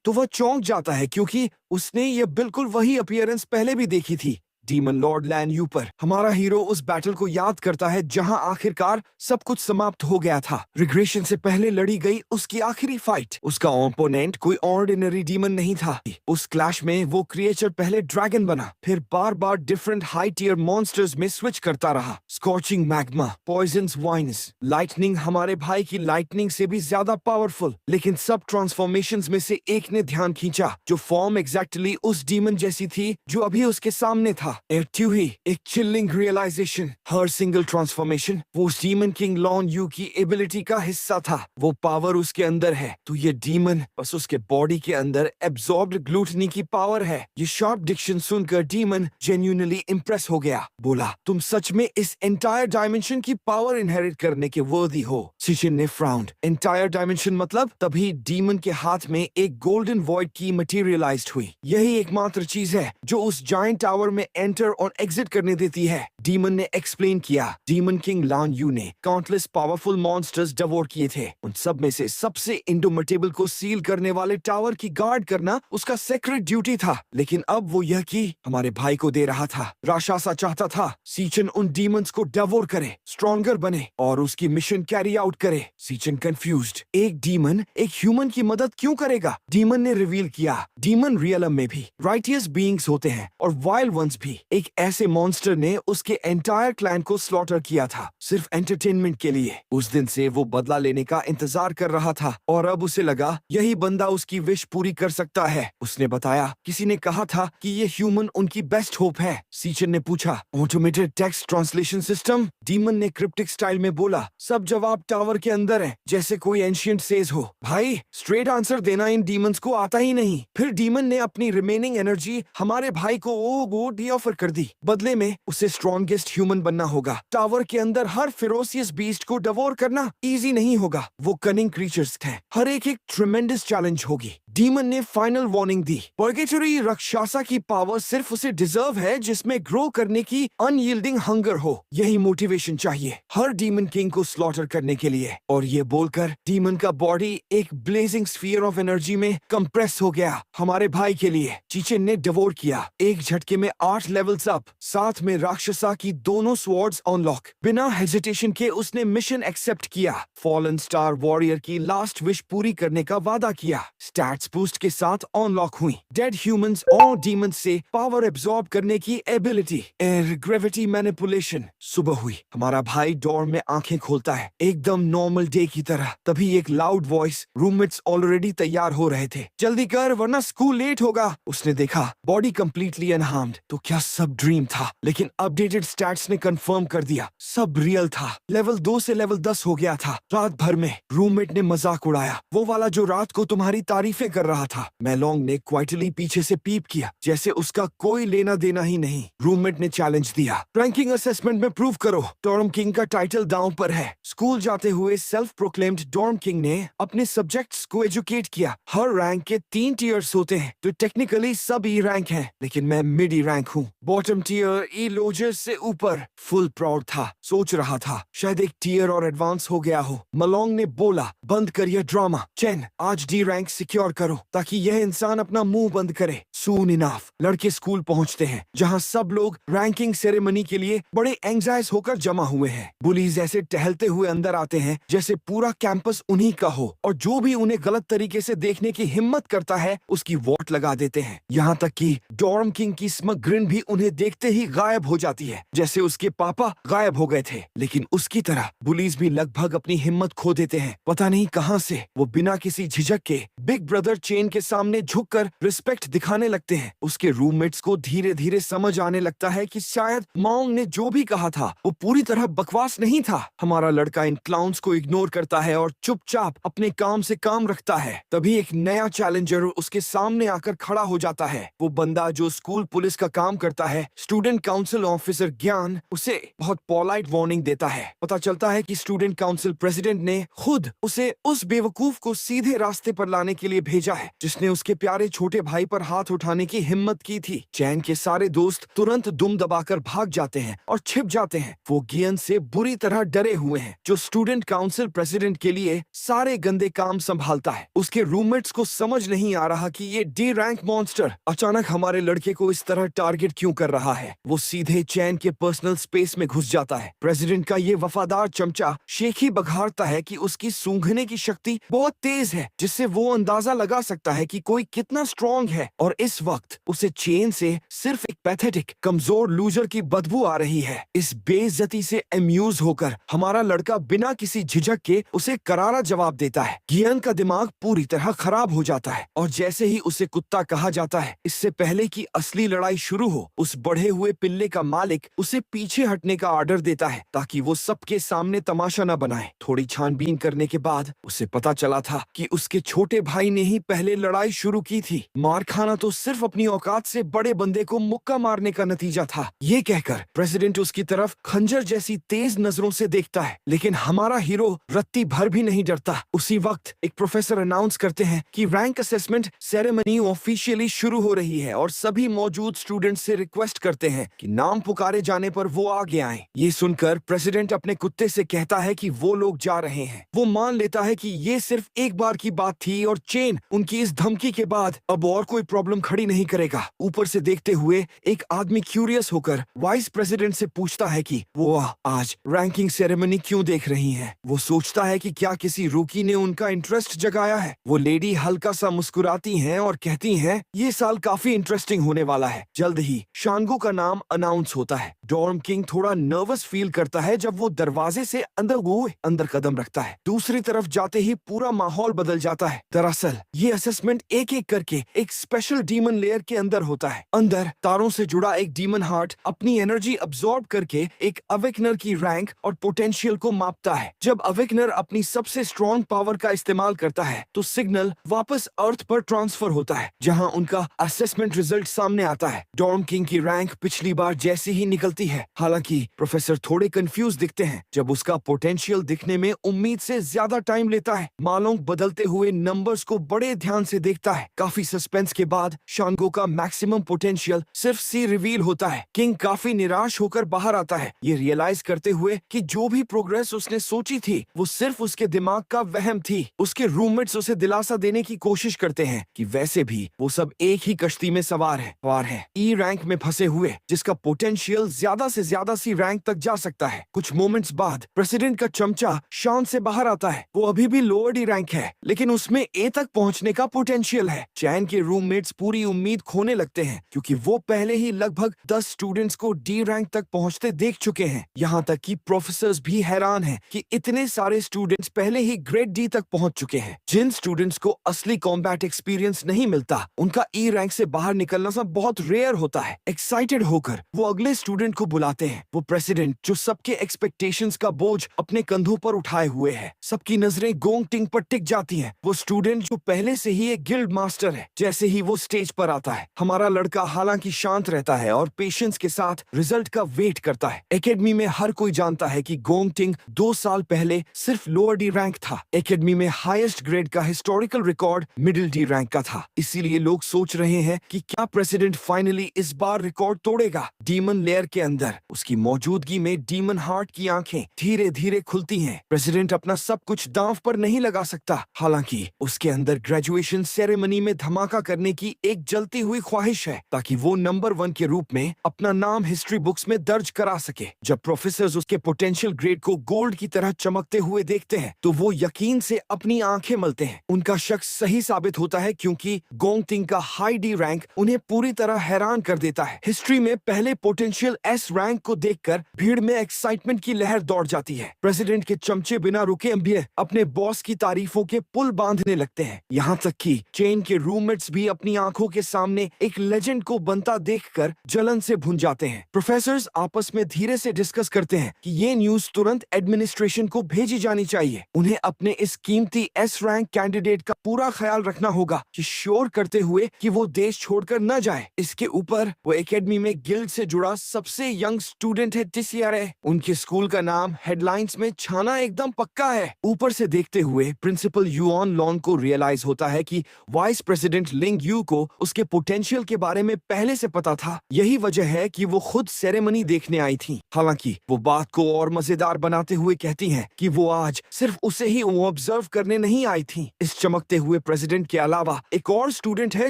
तो वह चौंक जाता है क्योंकि उसने यह बिल्कुल वही अपीयरेंस पहले भी देखी थी। डीमन लॉर्ड लैन यू पर हमारा हीरो उस बैटल को याद करता है जहां आखिरकार सब कुछ समाप्त हो गया था। रिग्रेशन से पहले लड़ी गई उसकी आखिरी फाइट। उसका ओपोनेंट कोई ऑर्डिनरी डीमन नहीं था। उस क्लैश में वो क्रिएचर पहले ड्रैगन बना, फिर बार बार डिफरेंट हाई टियर मॉन्स्टर्स में स्विच करता रहा। Scorching magma, poisons vines, lightning हमारे भाई की लाइटनिंग से भी ज्यादा पावरफुल। लेकिन सब ट्रांसफॉर्मेशंस में से एक ने ध्यान खींचा जो फॉर्म एग्जैक्टली उस डीमन जैसी थी जो अभी उसके सामने था। एर्ट्यूही, एक चिलिंग रियलाइजेशन। हर सिंगल ट्रांसफॉर्मेशन वो उस डीमन किंग लॉन यू की एबिलिटी का हिस्सा था। वो पावर उसके अंदर है तो ये डीमन बस उसके बॉडी के अंदर एब्जॉर्ब्ड ग्लूटनी की पावर है। ये शार्प डिक्शन सुनकर डीमन जेन्युइनली इंप्रेस हो गया। बोला तुम सच में इस एंटायर डायमेंशन की पावर इनहेरिट करने के वर्दी हो। सिशिन ने फ्राउंड। एंटायर डायमेंशन मतलब? तभी डीमन के हाथ में एक गोल्डन वॉइड की मटेरियलाइज्ड हुई। यही एकमात्र चीज है जो उस जायंट टावर में एंटर और एग्जिट करने देती है। डीमन ने एक्सप्लेन किया डीमन किंग लॉन यू ने काउंटलेस पावरफुल मॉन्स्टर्स डिवोर किए थे। उन सब में से सबसे इंडोमिटेबल को सील करने वाले टावर की गार्ड करना उसका सेक्रेट ड्यूटी था। लेकिन अब वो यह की हमारे भाई को दे रहा था। राक्षसा चाहता था सीचन उन डीमंस को डिवोर करे, स्ट्रॉन्गर बने और उसकी मिशन कैरी आउट करे। सीचन कंफ्यूज्ड, एक डीमन एक ह्यूमन की मदद क्यों करेगा? डीमन ने रिवील किया डीमन रियलम में भी राइटियस बीइंग्स होते हैं और वाइल्ड वंस भी। एक ऐसे मॉन्स्टर ने उसके एंटायर क्लैन को स्लॉटर किया था सिर्फ एंटरटेनमेंट के लिए। उस दिन से वो बदला लेने का इंतजार कर रहा था और अब उसे लगा यही बंदा उसकी विश पूरी कर सकता है। उसने बताया किसी ने कहा था कि ये ह्यूमन उनकी बेस्ट होप है। सीचन ने पूछा automated text translation system? Demon ने क्रिप्टिक स्टाइल में बोला सब जवाब टावर के अंदर है, जैसे कोई एंशिएंट सेज हो। भाई स्ट्रेट आंसर देना इन डीमंस को आता ही नहीं। फिर डीमन ने अपनी रिमेनिंग एनर्जी हमारे भाई को वो डी ऑफर कर दी। बदले में उसे स्ट्रॉन्गेस्ट ह्यूमन बनना होगा। टावर के अंदर हर फेरोसियस बीस्ट को डिवोर करना इजी नहीं होगा। वो कनिंग क्रीचर्स थे, हर एक ट्रेमेंडस चैलेंज होगी। डीमन ने फाइनल वार्निंग दी परगेटरी राक्षसा की पावर सिर्फ उसे डिजर्व है जिसमें ग्रो करने की अनयील्डिंग हंगर हो। यही मोटिवेशन चाहिए हर डीमन किंग को स्लॉटर करने के लिए। और ये बोलकर डीमन का बॉडी एक ब्लेजिंग स्फीयर ऑफ एनर्जी में कंप्रेस हो गया हमारे भाई के लिए। चीचन ने डिवोर किया एक झटके में 8 लेवल्स अप, साथ में राक्षसा की दोनों स्वॉर्ड्स अनलॉक। बिना हेजिटेशन के उसने मिशन एक्सेप्ट किया। फॉलन स्टार वॉरियर की लास्ट विश पूरी करने का वादा किया। स्टैट्स बूस्ट के साथ अनलॉक हुई डेड ह्यूमंस और डीमंस से पावर एब्सॉर्ब करने की एबिलिटी, एयर ग्रेविटी मैनिपुलेशन। सुबह हुई, हमारा भाई डॉर्म में आंखें खोलता है एकदम नॉर्मल डे की तरह। तभी एक लाउड वॉइस, रूममेट्स ऑलरेडी तैयार हो रहे थे, जल्दी कर वरना स्कूल लेट होगा। उसने देखा बॉडी कंप्लीटली अनहार्म्ड। तो क्या सब ड्रीम था? लेकिन अपडेटेड स्टैट्स ने कंफर्म कर दिया सब रियल था। लेवल 2 से लेवल 10 हो गया था रात भर में। रूममेट ने मजाक उड़ाया, वो वाला जो रात को तुम्हारी तारीफें कर रहा था। मेलोंग ने क्वाइटली पीछे से पीप किया, जैसे उसका कोई लेना देना ही नहीं। रूममेट ने चैलेंज दिया, रैंकिंग असेसमेंट में प्रूव करो, डॉर्म किंग का टाइटल दांव पर है। स्कूल जाते हुए सेल्फ प्रोक्लेम्ड डॉर्म किंग ने अपने सब्जेक्ट्स को एजुकेट किया। हर रैंक के 3 टियर्स होते हैं, तो टेक्निकली सब ई रैंक है, लेकिन मैं मिड ई रैंक हूँ। बॉटम टियर ई लोजर से ऊपर। फुल प्राउड था, सोच रहा था शायद एक टियर और एडवांस हो गया हो। मलोंग ने बोला, बंद करिए ड्रामा, चेन आज डी रैंक सिक्योर करो ताकि यह इंसान अपना मुंह बंद करे। सून इनफ लड़के स्कूल पहुंचते हैं, जहां सब लोग रैंकिंग सेरेमनी के लिए बड़े एंग्जाइज होकर जमा हुए हैं। बुलीज ऐसे टहलते हुए अंदर आते हैं जैसे पूरा कैंपस उन्हीं का हो, और जो भी उन्हें गलत तरीके से देखने की हिम्मत करता है उसकी वोट लगा देते हैं। यहाँ तक कि डॉर्म किंग की स्मग ग्रिन भी उन्हें देखते ही गायब हो जाती है, जैसे उसके पापा गायब हो गए थे। लेकिन उसकी तरह बुलीज भी लगभग अपनी हिम्मत खो देते हैं। पता नहीं कहां से वो बिना किसी झिझक के बिग ब्रदर चेन के सामने झुककर रिस्पेक्ट दिखाने लगते हैं। उसके रूममेट्स को धीरे धीरे समझ आने लगता है कि शायद माओंग ने जो भी कहा था वो पूरी तरह बकवास नहीं था। हमारा लड़का इन क्लाउन्स को इग्नोर करता है और चुपचाप अपने काम से काम रखता है। तभी एक नया चैलेंजर उसके सामने आकर खड़ा हो जाता है। वो बंदा जो स्कूल पुलिस का काम करता है, स्टूडेंट काउंसिल ऑफिसर ज्ञान, उसे बहुत पोलाइट वार्निंग देता है। पता चलता है कि स्टूडेंट काउंसिल प्रेसिडेंट ने खुद उसे उस बेवकूफ को सीधे रास्ते पर लाने के लिए भेजा है जिसने उसके प्यारे छोटे भाई पर हाथ उठाने की हिम्मत की थी। चैन के सारे दोस्त तुरंत दुम दबाकर भाग जाते हैं और छिप जाते हैं। वो गियन से बुरी तरह डरे हुए हैं, जो स्टूडेंट काउंसिल प्रेसिडेंट के लिए सारे गंदे काम संभालता है। उसके रूममेट्स को समझ नहीं आ रहा कि ये डी रैंक मॉन्स्टर अचानक हमारे लड़के को इस तरह टारगेट क्यों कर रहा है। वो सीधे चैन के पर्सनल स्पेस में घुस जाता है। प्रेसिडेंट का ये वफादार चमचा शेख ही बघाड़ता है कि उसकी सूंघने की शक्ति बहुत तेज है, जिससे वो अंदाजा लगा सकता है कि कोई कितना स्ट्रॉन्ग है। और इस वक्त उसे चेन से सिर्फ एक पैथेटिक कमजोर लूजर की बदबू आ रही है। इस बेइज्जती से अम्यूज होकर हमारा लड़का बिना किसी झिझक के उसे करारा जवाब देता है। गियन का दिमाग पूरी तरह खराब हो जाता है, और जैसे ही उसे कुत्ता कहा जाता है, इससे पहले कि असली लड़ाई शुरू हो, उस बढ़े हुए पिल्ले का मालिक उसे पीछे हटने का ऑर्डर देता है ताकि वो सबके सामने तमाशा न बनाए। थोड़ी छानबीन करने के बाद उसे पता चला था कि उसके छोटे भाई ने ही पहले लड़ाई शुरू की थी। मार खाना तो सिर्फ अपनी औकात से बड़े बंदे को मुक्का मारने का नतीजा था। ये कहकर प्रेसिडेंट उसकी तरफ खंजर जैसी तेज नजरों से देखता है, लेकिन हमारा हीरो रत्ती भर भी नहीं डरता। उसी वक्त एक प्रोफेसर अनाउंस करते हैं कि रैंक असेसमेंट सेरेमनी ऑफिशियली शुरू हो रही है और सभी मौजूद स्टूडेंट से रिक्वेस्ट करते हैं कि नाम पुकारे जाने पर वो आगे आएं। ये सुनकर प्रेसिडेंट अपने कुत्ते से कहता है कि वो लोग जा रहे हैं। वो मान लेता है कि ये सिर्फ एक बार की बात थी और चेन उनकी इस धमकी के बाद अब और कोई प्रॉब्लम खड़ी नहीं करेगा। ऊपर से देखते हुए एक आदमी क्यूरियस होकर वाइस प्रेसिडेंट से पूछता है कि वो आज रैंकिंग सेरेमनी क्यों देख रही हैं। वो सोचता है कि क्या किसी रूकी ने उनका इंटरेस्ट जगाया है। वो लेडी हल्का सा मुस्कुराती हैं और कहती हैं, ये साल काफी इंटरेस्टिंग होने वाला है। जल्द ही शांगो का नाम अनाउंस होता है। डॉर्म किंग थोड़ा नर्वस फील करता है जब वो दरवाजे से अंदर कदम रखता है। दूसरी तरफ जाते ही पूरा माहौल बदल जाता है। दरअसल ये असेसमेंट एक एक करके एक स्पेशल डीमन लेयर के अंदर होता है। अंदर तारों से जुड़ा एक डीमन हार्ट अपनी एनर्जी अब्सॉर्ब करके एक अवेकनर की रैंक और पोटेंशियल को मापता है। जब अवेकनर अपनी सबसे स्ट्रॉन्ग पावर का इस्तेमाल करता है तो सिग्नल वापस अर्थ पर ट्रांसफर होता है, जहां उनका असेसमेंट रिजल्ट सामने आता है। डॉर्म किंग की रैंक पिछली बार जैसी ही निकलती है। हालांकि प्रोफेसर थोड़े कंफ्यूज दिखते हैं जब उसका पोटेंशियल दिखने में उम्मीद से ज्यादा टाइम लेता है। मालोंग बदलते हुए नंबर्स को बड़े ध्यान से देखता है। काफी सस्पेंस के बाद शांगो का मैक्सिमम पोटेंशियल सिर्फ सी रिवील होता है। किंग काफी निराश होकर बाहर आता है, ये रियलाइज करते हुए कि जो भी प्रोग्रेस उसने सोची थी वो सिर्फ उसके दिमाग का वहम थी। उसके रूममेट्स उसे दिलासा देने की कोशिश करते हैं कि वैसे भी वो सब एक ही कश्ती में सवार है ई रैंक में फंसे हुए, जिसका पोटेंशियल ज्यादा से ज्यादा सी रैंक तक जा सकता है। कुछ मोमेंट्स बाद प्रेसिडेंट का चमचा शान से बाहर आता है। वो अभी भी लोअर डी रैंक है, लेकिन उसमें ए तक पहुंचने का पोटेंशियल है। चैन के रूममेट्स पूरी उम्मीद खोने लगते हैं, क्योंकि वो पहले ही लगभग 10 स्टूडेंट्स को डी रैंक तक पहुंचते देख चुके हैं। यहाँ तक कि प्रोफेसर्स भी हैरान हैं कि इतने सारे स्टूडेंट्स पहले ही ग्रेड डी तक पहुंच चुके हैं। जिन स्टूडेंट्स को असली कॉम्बैट एक्सपीरियंस नहीं मिलता, उनका ई रैंक से बाहर निकलना सब बहुत रेयर होता है। एक्साइटेड होकर वो अगले स्टूडेंट को बुलाते हैं। वो प्रेसिडेंट जो सबके एक्सपेक्टेशंस का बोझ अपने कंधों पर उठाए हुए है। सबकी नजरें गोंग टिंग पर टिक जाती हैं। वो स्टूडेंट जो पहले से ही एक गिल्ड मास्टर है। जैसे ही वो स्टेज पर आता है, हमारा लड़का हालांकि शांत रहता है और पेशेंस के साथ रिजल्ट का वेट करता है। एकेडमी में हर कोई जानता है कि गोंग टिंग 2 साल पहले सिर्फ लोअर डी रैंक था। एकेडमी में हाईएस्ट ग्रेड का historical record middle D rank का था। इसीलिए लोग सोच रहे हैं कि क्या प्रेसिडेंट फाइनली इस बार रिकॉर्ड तोड़ेगा। डीमन लेयर के अंदर उसकी मौजूदगी में डीमन हार्ट की आंखें धीरे धीरे खुलती हैं। प्रेसिडेंट अपना सब कुछ दांव पर नहीं लगा सकता। हालांकि उसके अंदर ग्रेजुएशन सेरेमनी में धमाका करने की एक जलती हुई ख्वाहिश है, ताकि वो नंबर 1 के रूप में अपना नाम हिस्ट्री बुक्स में दर्ज करा सके। जब प्रोफेसर्स उसके पोटेंशियल ग्रेड को गोल्ड की तरह चमकते हुए देखते हैं तो वो यकीन से अपनी आंखें मलते हैं। उनका शक सही साबित होता है, क्योंकि गोंग टिंग का हाई डी रैंक उन्हें पूरी तरह हैरान कर देता है। हिस्ट्री में पहले पोटेंशियल एस रैंक को देखकर भीड़ में एक्साइटमेंट की लहर दौड़ जाती है। प्रेसिडेंट के चमचे बिना रुके एमबीए अपने बॉस की तारीफों के पुल बांधने लगते हैं। यहाँ तक कि चेन के रूममेट्स भी अपनी आंखों के सामने एक लेजेंड को बनता देखकर जलन से भुन जाते हैं। प्रोफेसर्स आपस में धीरे से डिस्कस करते हैं कि ये न्यूज तुरंत एडमिनिस्ट्रेशन को भेजी जानी चाहिए। उन्हें अपने इस कीमती एस रैंक कैंडिडेट का पूरा ख्याल रखना होगा कि श्योर करते हुए कि वो देश छोड़कर न जाए। इसके ऊपर वो एकेडमी में गिल्ड से जुड़ा सबसे यंग स्टूडेंट है टिसियारे। उनके स्कूल का नाम हेडलाइंस में छाना एकदम पक्का है। ऊपर से देखते हुए प्रिंसिपल युआन लॉन्ग को रियलाइज होता है कि वाइस प्रेसिडेंट लिंग यू को उसके पोटेंशियल के बारे में पहले से पता था। यही वजह है कि वो खुद सेरेमनी देखने आई थी। हालांकि वो बात को और मजेदार बनाते हुए कहती हैं कि वो आज सिर्फ उसे ही ऑब्जर्व करने नहीं आई थी। इस चमकते हुए प्रेसिडेंट के अलावा एक और स्टूडेंट है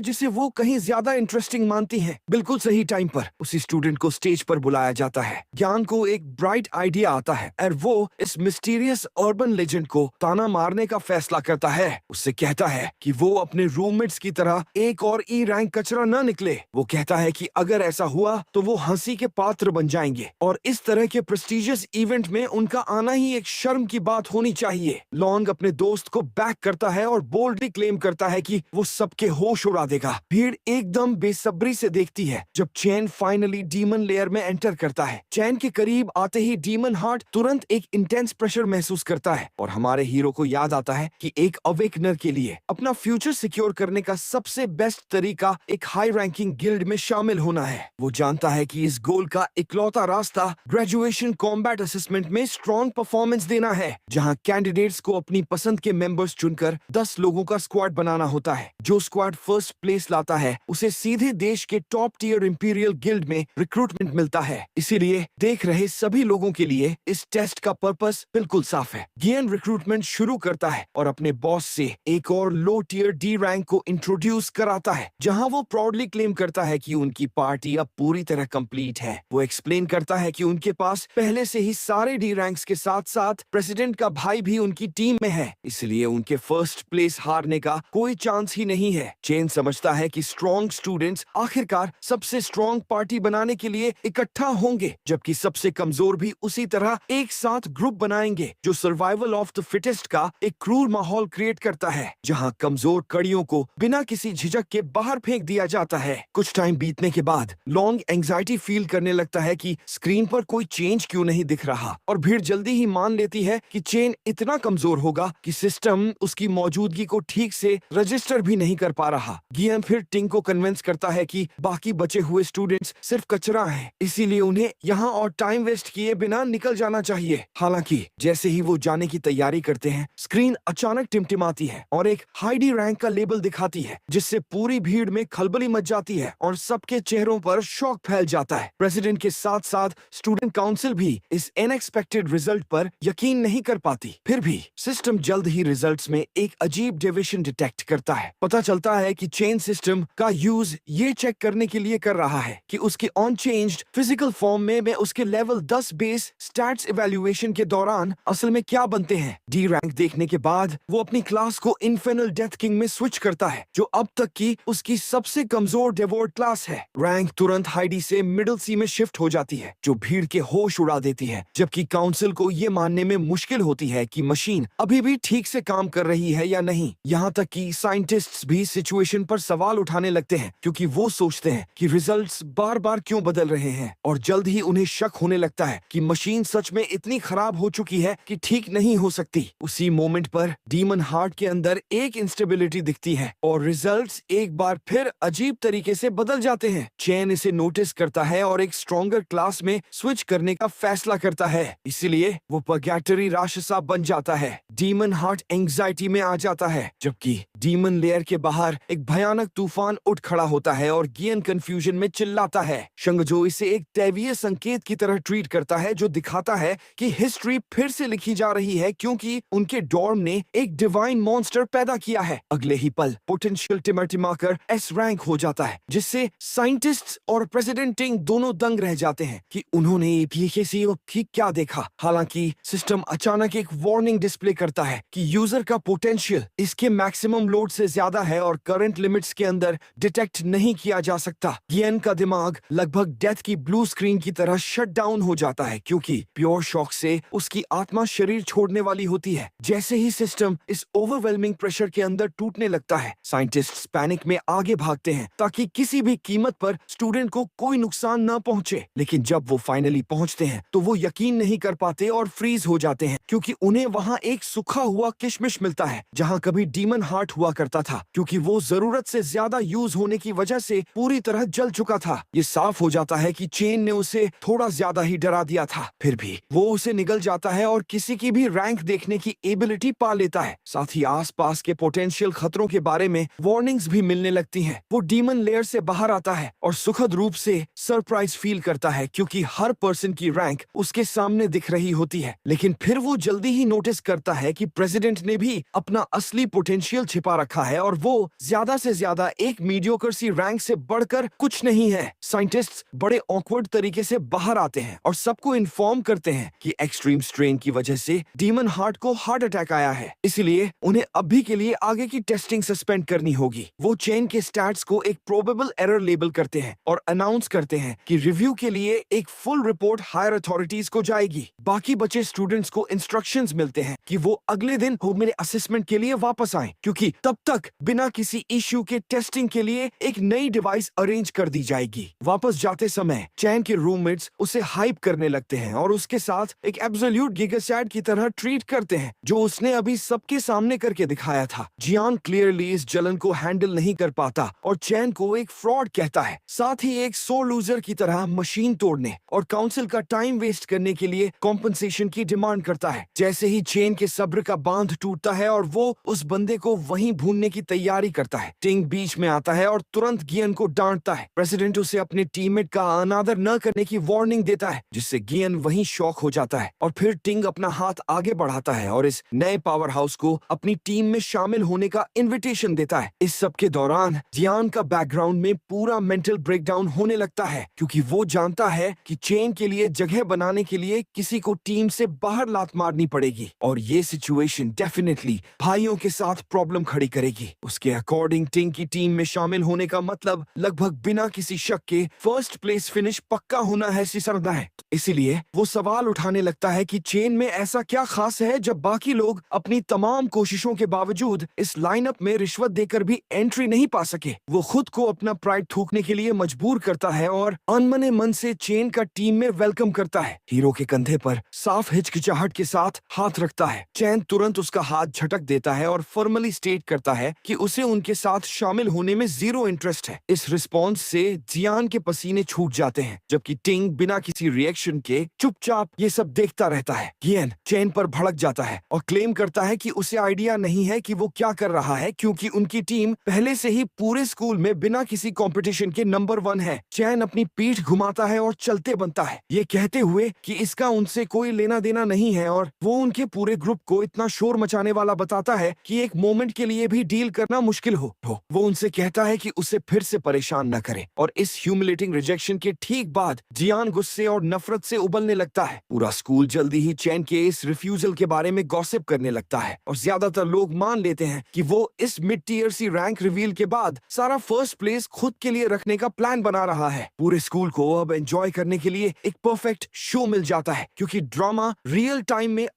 जिसे वो कहीं ज्यादा इंटरेस्टिंग मानती है। बिल्कुल सही टाइम पर उसी स्टूडेंट को स्टेज पर बुलाया जाता है। ज्ञान को एक ब्राइट आइडिया आता है और वो इस मिस्टीरियस अर्बन लेजेंड को ताना मारने का फैसला करता है। उससे कहता है कि वो अपने रूममेट्स की तरह एक और ई रैंक कचरा न निकले। वो कहता है कि अगर ऐसा हुआ तो वो हंसी के पात्र बन जाएंगे और इस तरह के प्रेस्टिजियस इवेंट में उनका आना ही एक शर्म की बात होनी चाहिए। लॉन्ग अपने दोस्त को बैक करता है और बोल्डली क्लेम करता है कि वो सबके होश उड़ा देगा। भीड़ एकदम बेसब्री से देखती है जब चैन फाइनली डीमन लेयर में एंटर करता है। चैन के करीब आते ही डीमन हार्ट तुरंत एक इंटेंस प्रेशर महसूस करता है और हमारे हीरो को याद आता है कि एक अवेकनर के लिए अपना फ्यूचर सिक्योर करने का सबसे बेस्ट तरीका एक हाई रैंकिंग गिल्ड में शामिल होना है। वो जानता है कि इस गोल का इकलौता रास्ता ग्रेजुएशन कॉम्बैट असेसमेंट में स्ट्रॉन्ग परफॉर्मेंस देना है, जहां कैंडिडेट्स को अपनी पसंद के मेंबर्स चुनकर 10 लोगों का स्क्वाड बनाना होता है। जो स्क्वाड फर्स्ट प्लेस लाता है उसे सीधे देश के टॉप टियर इंपीरियल गिल्ड में रिक्रूटमेंट मिलता है। इसीलिए देख रहे सभी लोगों के लिए इस टेस्ट का पर्पस बिल्कुल साफ है। गियन रिक्रूटमेंट शुरू करता है और अपने बॉस से एक और लो टियर डी रैंक को इंट्रोड्यूस कराता है, जहां वो प्राउडली क्लेम करता है कि उनकी पार्टी अब पूरी तरह कंप्लीट है। वो एक्सप्लेन करता है कि उनके पास पहले से ही सारे डी रैंक्स के साथ साथ प्रेसिडेंट का भाई भी उनकी टीम में है, इसलिए उनके फर्स्ट प्लेस हारने का कोई चांस ही नहीं है। चेन समझता है कि स्ट्रॉन्ग स्टूडेंट्स आखिरकार सबसे स्ट्रॉन्ग पार्टी बनाने के लिए इकट्ठा होंगे, जबकि सबसे कमजोर भी उसी तरह एक साथ ग्रुप बनाएंगे, जो सर्वाइवल ऑफ द फिटेस्ट का एक क्रूर माहौल क्रिएट करता है, जहां कमजोर कड़ियों को बिना किसी झिझक के बाहर फेंक दिया जाता है। कुछ टाइम बीतने के बाद लॉन्ग एंजाइटी फील करने लगता है कि स्क्रीन पर कोई चेंज क्यों नहीं दिख रहा, और भीड़ जल्दी ही मान लेती है कि चेन इतना कमजोर होगा कि सिस्टम उसकी मौजूदगी को ठीक से रजिस्टर भी नहीं कर पा रहा। गियन फिर टिंग को कन्विंस करता है कि बाकी बचे हुए स्टूडेंट्स सिर्फ कचरा हैं, इसीलिए उन्हें यहाँ और टाइम वेस्ट किए बिना निकल जाना चाहिए। हालांकि जैसे ही वो जाने की तैयारी करते हैं, स्क्रीन अचानक टिमटिमाती है और एक हाई डी रैंक का लेबल दिखाती है, जिससे पूरी भीड़ में खलबली मच जाती है और सबके चेहरों पर शॉक फैल जाता है। प्रेसिडेंट के साथ साथ स्टूडेंट काउंसिल भी इस अनएक्सपेक्टेड रिजल्ट पर यकीन नहीं कर पाती। फिर भी सिस्टम जल्द ही रिजल्ट्स में एक अजीब डेविएशन डिटेक्ट करता है। पता चलता है कि चेन सिस्टम का यूज ये चेक करने के लिए कर रहा है कि उसके ऑन चेंज्ड फिजिकल फॉर्म में उसके लेवल 10 बेस स्टैट्स इवैल्यूएशन के दौरान असल में क्या बनते हैं। डी रैंक देखने के बाद वो अपनी क्लास को इन्फेनल डेथ किंग में स्विच करता है, जो अब तक की उसकी सबसे कमजोर डेवोर्ड क्लास है। रैंक तुरंत हाई डी से मिडिल सी में शिफ्ट हो जाती है, जो भीड़ के होश उड़ा देती है, जबकि काउंसिल को ये मानने में मुश्किल होती है कि मशीन अभी भी ठीक से काम कर रही है या नहीं। यहाँ तक कि साइंटिस्ट्स भी सिचुएशन पर सवाल उठाने लगते हैं, क्योंकि वो सोचते हैं कि रिजल्ट्स बार बार क्यों बदल रहे हैं, और जल्द ही उन्हें शक होने लगता है कि मशीन सच में इतनी खराब हो चुकी है कि ठीक नहीं हो सकती। उसी मोमेंट पर डीमन हार्ट के अंदर एक एक इंस्टेबिलिटी दिखती है और रिजल्ट्स एक बार फिर अजीब तरीके से बदल जाते हैं। चैन इसे नोटिस करता है और एक स्ट्रॉन्गर क्लास में स्विच करने का फैसला करता है। इसीलिए वो पर्गेटरी राक्षसा बन जाता है। डीमन हार्ट एंग्जाइटी में आ जाता है, जबकि डीमन लेयर के बाहर एक भयानक तूफान उठ खड़ा होता है और गियन कंफ्यूजन में चिल्लाता है। शंगजो इसे एक दैवीय संकेत की तरह ट्रीट करता है, जो दिखाता है कि हिस्ट्री फिर से लिखी जा रही है क्योंकि उनके डॉर्म ने एक डिवाइन मॉन्स्टर पैदा किया है। अगले ही पल पोटेंशियल टिमटिमाकर एस रैंक हो जाता है, जिससे साइंटिस्ट्स और प्रेसिडेंट टिंग दोनों दंग रह जाते हैं कि उन्होंने एपीएसी की क्या देखा। हालांकि सिस्टम अचानक एक वार्निंग डिस्प्ले करता है कि यूजर का पोटेंशियल इसके मैक्सिमम लोड से ज्यादा है और करंट लिमिट्स के अंदर डिटेक्ट नहीं किया जा सकता। गियन का दिमाग लगभग डेथ की ब्लू स्क्रीन की तरह शट डाउन हो जाता है क्योंकि प्योर शॉक से उसकी आत्मा शरीर छोड़ने वाली होती है। जैसे ही सिस्टम इस ओवरवेलमिंग प्रेशर के अंदर टूटने लगता है, साइंटिस्ट्स पैनिक में आगे भागते हैं ताकि किसी भी कीमत पर स्टूडेंट को कोई नुकसान न पहुंचे। लेकिन जब वो फाइनली पहुंचते हैं तो वो यकीन नहीं कर पाते और फ्रीज हो जाते हैं क्योंकि उन्हें वहां एक सूखा हुआ किशमिश मिलता है जहां कभी डीमन हार्ट हुआ करता था, क्योंकि वो जरूरत से ज्यादा यूज होने की वजह से पूरी तरह जल चुका था। ये साफ हो जाता है कि चेन ने उसे थोड़ा ज्यादा ही डरा दिया था। फिर भी वो उसे निगल जाता है और किसी की भी रैंक देखने की एबिलिटी पा लेता है। साथ ही आसपास के पोटेंशियल खतरों के बारे में वार्निंग्स भी मिलने लगती हैं। वो डीमन लेयर से बाहर आता है और सुखद रूप से सरप्राइज फील करता है क्योंकि हर पर्सन की रैंक उसके सामने दिख रही होती है। लेकिन फिर वो जल्दी ही नोटिस करता है कि प्रेसिडेंट ने भी अपना असली पोटेंशियल छिपा रखा है और वो ज्यादा से ज्यादा एक मीडियोकर सी रैंक से बढ़कर कुछ नहीं है। साइंटिस्ट्स बड़े ऑकवर्ड तरीके से बाहर आते हैं और सबको इन्फॉर्म करते हैं कि एक्सट्रीम स्ट्रेन की वजह से डीमन हार्ट को हार्ट अटैक आया है, इसलिए उन्हें अभी के लिए आगे की टेस्टिंग सस्पेंड करनी होगी। वो चेन के स्टैट्स को एक प्रोबेबल एरर लेबल करते हैं और अनाउंस करते हैं कि रिव्यू के लिए एक फुल रिपोर्ट हायर अथॉरिटीज को जाएगी। बाकी बचे स्टूडेंट्स को इंस्ट्रक्शंस मिलते हैं कि वो अगले दिन मेरे असेसमेंट के लिए वापस आएं, क्योंकि तब तक बिना किसी इश्यू के टेस्टिंग के लिए एक नई डिवाइस अरेंज कर दी जाएगी। वापस जाते समय चैन के रूममेट्स उसे हाइप करने लगते हैं और उसके साथ एक एब्सोल्यूट गिगासैड की तरह ट्रीट करते हैं, जो उसने अभी सबके सामने करके दिखाया था। जियान क्लियरली इस जलन को हैंडल नहीं कर पाता और चैन को एक फ्रॉड कहता है, साथ ही एक सो लूजर की तरह मशीन तोड़ने और काउंसिल का टाइम वेस्ट करने के लिए कॉम्पनसेशन की डिमांड करता है। जैसे ही चेन के सब्र का बांध टूटता है और वो उस बंदे को वहीं भूनने की तैयारी करता है, टिंग बीच में आता है और तुरंत गियन को डांटता है। प्रेसिडेंट उसे अपने टीममेट का अनादर न करने की वार्निंग देता है, जिससे गियन वहीं शॉक हो जाता है और फिर टिंग अपना हाथ आगे बढ़ाता है और इस नए पावर हाउस को अपनी टीम में शामिल होने का इनविटेशन देता है। इस सब के दौरान जियान का बैकग्राउंड में पूरा मेंटल ब्रेकडाउन होने लगता है क्योंकि वो जानता है कि चेन के लिए जगह बनाने के लिए किसी को टीम से बाहर लात मारनी पड़ेगी और ये सिचुएशन डेफिनेटली भाइयों के साथ प्रॉब्लम खड़ी करेगी। उसके अकॉर्डिंग टिंग की टीम में शामिल होने का मतलब लगभग बिना किसी शक के फर्स्ट प्लेस फिनिश पक्का होना है सिसरदा है। इसीलिए वो सवाल उठाने लगता है कि चेन में ऐसा क्या खास है जब बाकी लोग अपनी तमाम कोशिशों के बावजूद इस लाइनअप में रिश्वत देकर भी एंट्री नहीं पा सके। वो खुद को अपना प्राइड थूकने के लिए मजबूर करता है और अनमने मन से चेन का टीम में वेलकम करता है। हीरो के कंधे पर साफ हिचकिचाहट के साथ हाथ रखता है। चैन तुरंत उसका हाथ झटक देता है और फॉर्मली स्टेट करता है कि उसे उनके साथ शामिल होने में जीरो इंटरेस्ट है। इस रिस्पॉन्स से जियान के पसीने छूट जाते हैं, जबकि टिंग बिना किसी रिएक्शन के चुपचाप ये सब देखता रहता है। गियन चैन पर भड़क जाता है और क्लेम करता है कि उसे आइडिया नहीं है कि वो क्या कर रहा है, क्योंकि उनकी टीम पहले से ही पूरे स्कूल में बिना किसी कंपटीशन के नंबर 1 है। चैन अपनी पीठ घुमाता है और चलते बनता है, ये कहते हुए कि इसका उनसे कोई लेना देना नहीं है और वो उनके पूरे ग्रुप को इतना शोर मचाने वाला बताता है कि एक मोमेंट के लिए भी डील करना मुश्किल हो। वो उनसे कहता है कि उसे फिर से परेशान न करे और इस ह्यूमिलेटिंग रिजेक्शन के ठीक बाद जियान गुस्से और नफरत से उबलने लगता है। पूरा स्कूल जल्दी ही चैन के इस रिफ्यूजल के बारे में गॉसिप करने लगता है और ज्यादातर लोग मान लेते हैं कि वो इस मिड टीयर सी रैंक रिवील के बाद सारा फर्स्ट प्लेस खुद के लिए रखने का प्लान बना रहा है। पूरे स्कूल को अब एंजॉय करने के लिए एक परफेक्ट शो मिल जाता है क्योंकि ड्रामा रियल टाइम में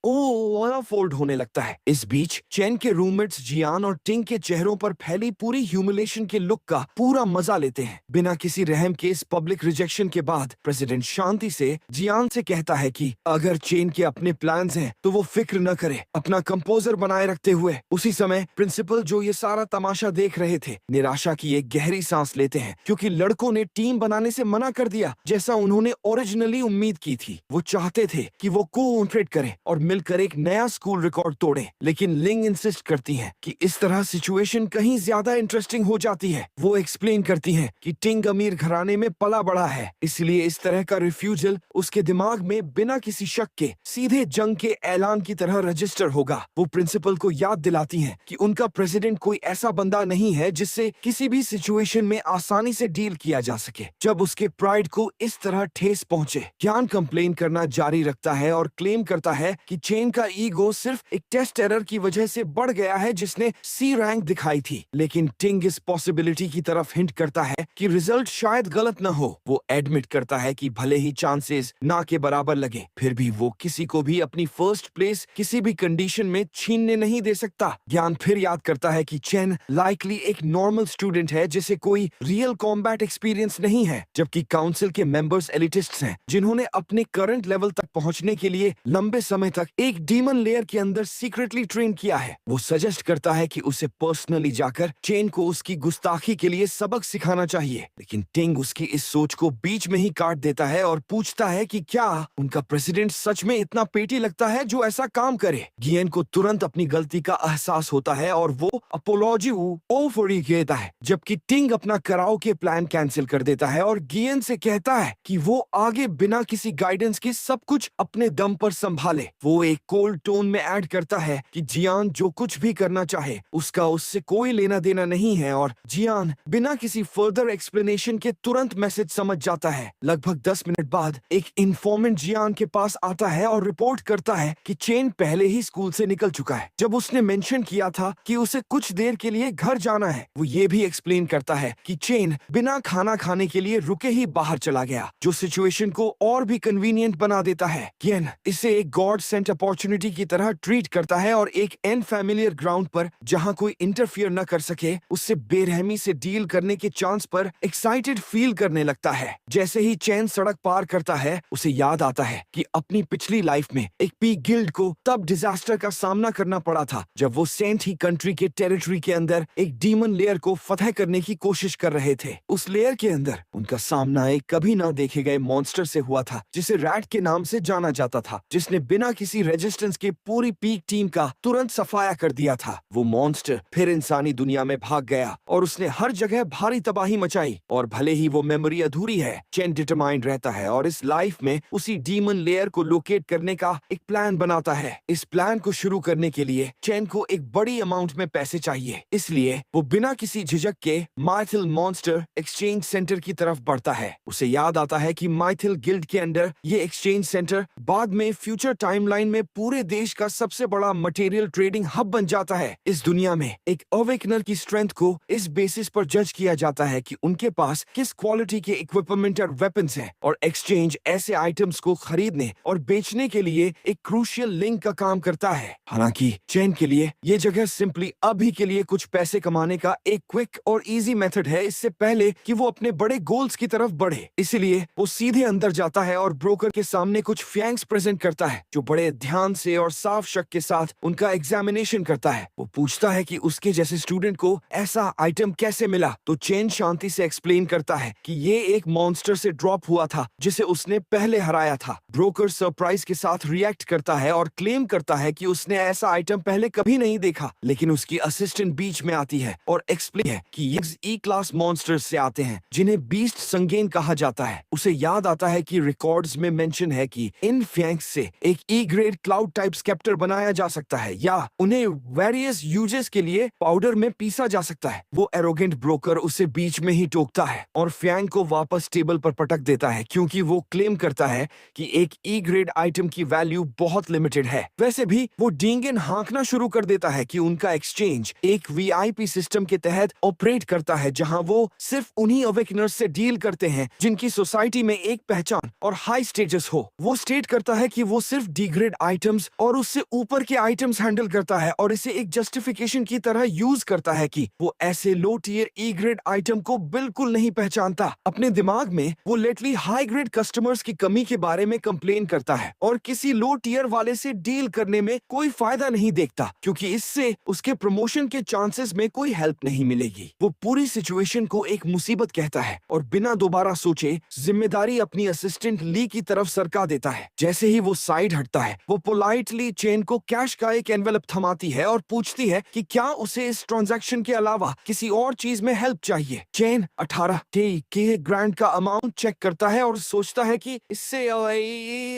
फोल्ड होने लगता है। इस बीच चैन के रूममेट्स जियान और टिंग के चेहरों पर फैली पूरी ह्यूमिलेशन के लुक का पूरा मजा लेते हैं। बिना किसी रहम के इस पब्लिक रिजेक्शन के बाद प्रेसिडेंट शांति से जियान से कहता है कि अगर चेन के अपने प्लान्स हैं तो वो फिक्र न करे, अपना कंपोजर बनाए रखते हुए। उसी समय समय प्रिंसिपल जो ये सारा तमाशा देख रहे थे निराशा की एक गहरी सांस लेते हैं, क्योंकि लड़कों ने टीम बनाने से मना कर दिया जैसा उन्होंने ओरिजिनली उम्मीद की थी। वो चाहते थे कि वो कोऑपरेट करें और मिलकर एक नया स्कूल रिकॉर्ड तोड़ें, लेकिन लिंग इंसिस्ट करती हैं कि इस तरह सिचुएशन कहीं ज्यादा इंटरेस्टिंग हो जाती है। वो एक्सप्लेन करती हैं कि टिंग अमीर घराने में पला बड़ा है, इसलिए इस तरह का रिफ्यूजल उसके दिमाग में बिना किसी शक के सीधे जंग के ऐलान की तरह रजिस्टर होगा। वो प्रिंसिपल को याद दिलाती हैं कि उनका प्रेसिडेंट कोई ऐसा बंदा नहीं है जिससे किसी भी सिचुएशन में आसानी से डील किया जा सके। जब उसके प्राइड को इस तरह ठेस पहुंचे, ज्ञान कंप्लेन करना जारी रखता है और क्लेम करता है कि चेन का ईगो सिर्फ एक टेस्ट एरर की वजह से बढ़ गया है जिसने सी रैंक दिखाई थी। लेकिन टिंग इस पॉसिबिलिटी की तरफ हिंट करता है कि रिजल्ट शायद गलत न हो। वो एडमिट करता है कि भले ही चांसेस ना के बराबर लगे, फिर भी वो किसी को भी अपनी फर्स्ट प्लेस किसी भी कंडीशन में छीनने नहीं दे सकता। ज्ञान फिर याद करता है कि चेन लाइकली एक नॉर्मल स्टूडेंट है जिसे कोई रियल कॉम्बैट एक्सपीरियंस नहीं है, जबकि काउंसिल के मेंबर्स एलिटिस्ट्स हैं जिन्होंने अपने करंट लेवल तक पहुंचने के लिए लंबे समय तक एक डीमन लेयर के अंदर सीक्रेटली ट्रेन किया है। वो सजेस्ट करता है कि उसे पर्सनली जाकर चेन को उसकी गुस्ताखी के लिए सबक सिखाना चाहिए, लेकिन टिंग उसकी इस सोच को बीच में ही काट देता है और पूछता है कि क्या उनका प्रेसिडेंट सच में इतना पेटी लगता है जो ऐसा काम करे। गियन को तुरंत अपनी गलती का एहसास होता है और वो अपोलॉजी ओफरी कहता है, जबकि टिंग अपना कराओ के प्लान कैंसिल कर देता है और गियन से कहता है कि वो आगे बिना किसी गाइडेंस के सब कुछ अपने दम पर संभाले। वो एक कोल्ड टोन में ऐड करता है कि जियान जो कुछ भी करना चाहे उसका उससे कोई लेना देना नहीं है, और जियान बिना किसी फर्दर एक्सप्लेनेशन के तुरंत मैसेज समझ जाता है। लगभग 10 मिनट बाद एक इन्फॉर्मेंट जियान के पास आता है और रिपोर्ट करता है कि चेन पहले ही स्कूल से निकल चुका है। जब उसने मेंशन किया था कि उसे कुछ देर के लिए घर जाना है, वो ये भी एक्सप्लेन करता है कि चेन बिना खाना खाने के लिए रुके ही बाहर चला गया, जो सिचुएशन को और भी कन्वीनियंट बना देता है। गेन इसे एक गॉड सेंट अपॉर्चुनिटी की तरह ट्रीट करता है और एक अनफैमिलियर ग्राउंड पर जहां कोई इंटरफियर न कर सके उससे बेरहमी से डील करने के चांस पर एक्साइटेड फील करने लगता है। जैसे ही चेन सड़क पार करता है उसे याद आता है कि अपनी पिछली लाइफ में एक पी गिल्ड को तब डिजास्टर का सामना करना पड़ा था जब वो सेंट ही कंट्री के टेरिटरी के अंदर एक डीमन लेयर को फतह करने की कोशिश कर रहे थे। उस लेयर के अंदर उनका सामना एक कभी ना देखे गए मॉन्स्टर से हुआ था जिसे रैट के नाम से जाना जाता था, जिसने बिना किसी रेजिस्टेंस के पूरी पीक टीम का तुरंत सफाया कर दिया था। वो मॉन्स्टर फिर इंसानी दुनिया में भाग गया और उसने हर जगह भारी तबाही मचाई, और भले ही वो मेमोरी अधूरी है, चेन डिटरमाइंड रहता है और इस लाइफ में उसी डीमन लेयर को लोकेट करने का एक प्लान बनाता है। इस प्लान को शुरू करने के लिए चेन को एक बड़ी अमाउंट में पैसे चाहिए, इसलिए वो बिना किसी झिझक के माइथिल मॉन्स्टर एक्सचेंज सेंटर की तरफ बढ़ता है। उसे याद आता है कि माइथिल गिल्ड के अंदर ये एक्सचेंज सेंटर बाद में फ्यूचर टाइमलाइन में पूरे देश का सबसे बड़ा मटेरियल ट्रेडिंग हब बन जाता है। इस दुनिया में एक अवेकनर की स्ट्रेंथ को इस बेसिस पर जज किया जाता है कि उनके पास किस क्वालिटी के इक्विपमेंट और वेपन्स हैं, और एक्सचेंज ऐसे आइटम्स को खरीदने और बेचने के लिए एक क्रूशियल लिंक का काम करता है। हालांकि चेन के लिए ये जगह सिंपली अभी के लिए कुछ पैसे कमाने का एक क्विक और इजी मेथड है, इससे पहले कि वो अपने बड़े गोल्स की तरफ बढ़े। इसलिए वो सीधे अंदर जाता है और ब्रोकर के सामने कुछ फैंक्स प्रेजेंट करता है, जो बड़े ध्यान से और साफ शक के साथ उनका एग्जामिनेशन करता है। वो पूछता है कि उसके जैसे स्टूडेंट को ऐसा आइटम कैसे मिला, तो चेन शांति से एक्सप्लेन करता है कि ये एक मॉन्स्टर से ड्रॉप हुआ था जिसे उसने पहले हराया था। ब्रोकर सरप्राइज के साथ रिएक्ट करता है और क्लेम करता है कि उसने ऐसा आइटम पहले कभी नहीं देखा, लेकिन उसकी असिस्टेंट बीच में आती है और एक्सप्लेन है कि ये ई क्लास मॉन्स्टर्स से आते हैं जिन्हें बीस्ट संगेन कहा जाता है। उसे याद आता है कि रिकॉर्ड्स में मेंशन है कि इन फैंक्स से एक ई ग्रेड क्लाउड टाइप स्केप्टर बनाया जा सकता है या उन्हें वेरियस यूजेस के लिए पाउडर में पीसा जा सकता है। वो एरोगेंट ब्रोकर उसे बीच में ही टोकता है और फैंग को वापस टेबल पर पटक देता है, क्योंकि वो क्लेम करता है कि एक ई ग्रेड आइटम की वैल्यू बहुत लिमिटेड है। वैसे भी वो डींगन हाँकना शुरू कर देता है कि उनका एक्सचेंज एक वीआईपी सिस्टम के तहत ऑपरेट करता है, जहां वो सिर्फ उन्हीं अवेकनर्स से डील करते हैं जिनकी सोसाइटी में एक पहचान और हाई स्टेटस हो। वो स्टेट करता है कि वो सिर्फ डिग्रेड आइटम्स और उससे ऊपर के आइटम्स हैंडल करता है और इसे एक जस्टिफिकेशन की तरह यूज करता है कि वो ऐसे लो टियर ई ग्रेड आइटम को बिल्कुल नहीं पहचानता। अपने दिमाग में वो लेटली हाई ग्रेड कस्टमर्स की कमी के बारे में कंप्लेन करता है और किसी लो टियर वाले से डील करने में कोई फायदा नहीं देखता, क्योंकि इससे उसे उसके प्रमोशन के चांसेस में कोई हेल्प नहीं मिलेगी। वो पूरी सिचुएशन को एक मुसीबत कहता है और बिना दोबारा सोचे जिम्मेदारी अपनी असिस्टेंट ली की तरफ सरका देता है। जैसे ही वो साइड हटता है, वो पोलाइटली चेन को कैश का एक एनवेलप थमाती है और पूछती है कि क्या उसे इस ट्रांजैक्शन के अलावा किसी और चीज में हेल्प चाहिए। चेन 18K ग्रांड का अमाउंट चेक करता है और सोचता है कि इससे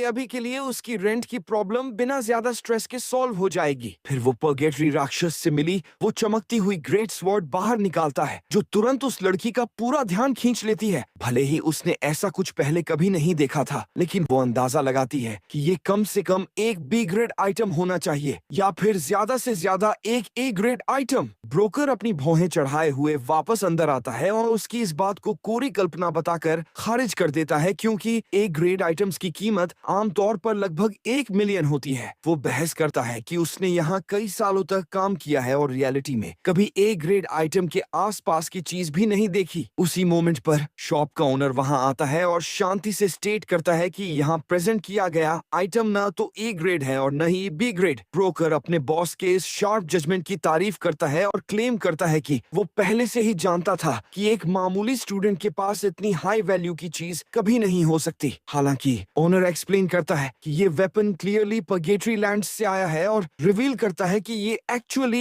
अभी के लिए उसकी रेंट की प्रॉब्लम बिना ज्यादा स्ट्रेस के सॉल्व हो जाएगी। फिर वो पर्गेटरी राक्षस से मिली वो चमकती हुई ग्रेट स्वॉर्ड बाहर निकालता है, जो तुरंत उस लड़की का पूरा ध्यान खींच लेती है। भले ही उसने ऐसा कुछ पहले कभी नहीं देखा था, लेकिन वो अंदाजा लगाती है कि ये कम से कम एक बी ग्रेड आइटम होना चाहिए या फिर ज्यादा से ज्यादा एक ए ग्रेड आइटम। ब्रोकर अपनी भौहें चढ़ाए हुए वापस अंदर आता है और उसकी इस बात को कोरी कल्पना बताकर खारिज कर देता है, क्योंकि ए ग्रेड आइटम्स की कीमत आमतौर पर लगभग 1 मिलियन होती है। वो बहस करता है कि उसने यहाँ कई सालों तक काम किया है और रियलिटी में कभी ए ग्रेड आइटम के आसपास की चीज भी नहीं देखी। उसी मोमेंट पर शॉप का ओनर वहां आता है और शांति से स्टेट करता है कि यहाँ प्रेजेंट किया गया आइटम न तो ए ग्रेड है और न ही बी ग्रेड। ब्रोकर अपने बॉस के इस शार्प जजमेंट की तारीफ करता है और क्लेम करता है कि वो पहले से ही जानता था कि एक मामूली स्टूडेंट के पास इतनी हाई वैल्यू की चीज कभी नहीं हो सकती। हालांकि ओनर एक्सप्लेन करता है कि ये वेपन क्लियरली पर्गेटरी लैंड से आया है और रिवील करता है कि ये एक्चुअली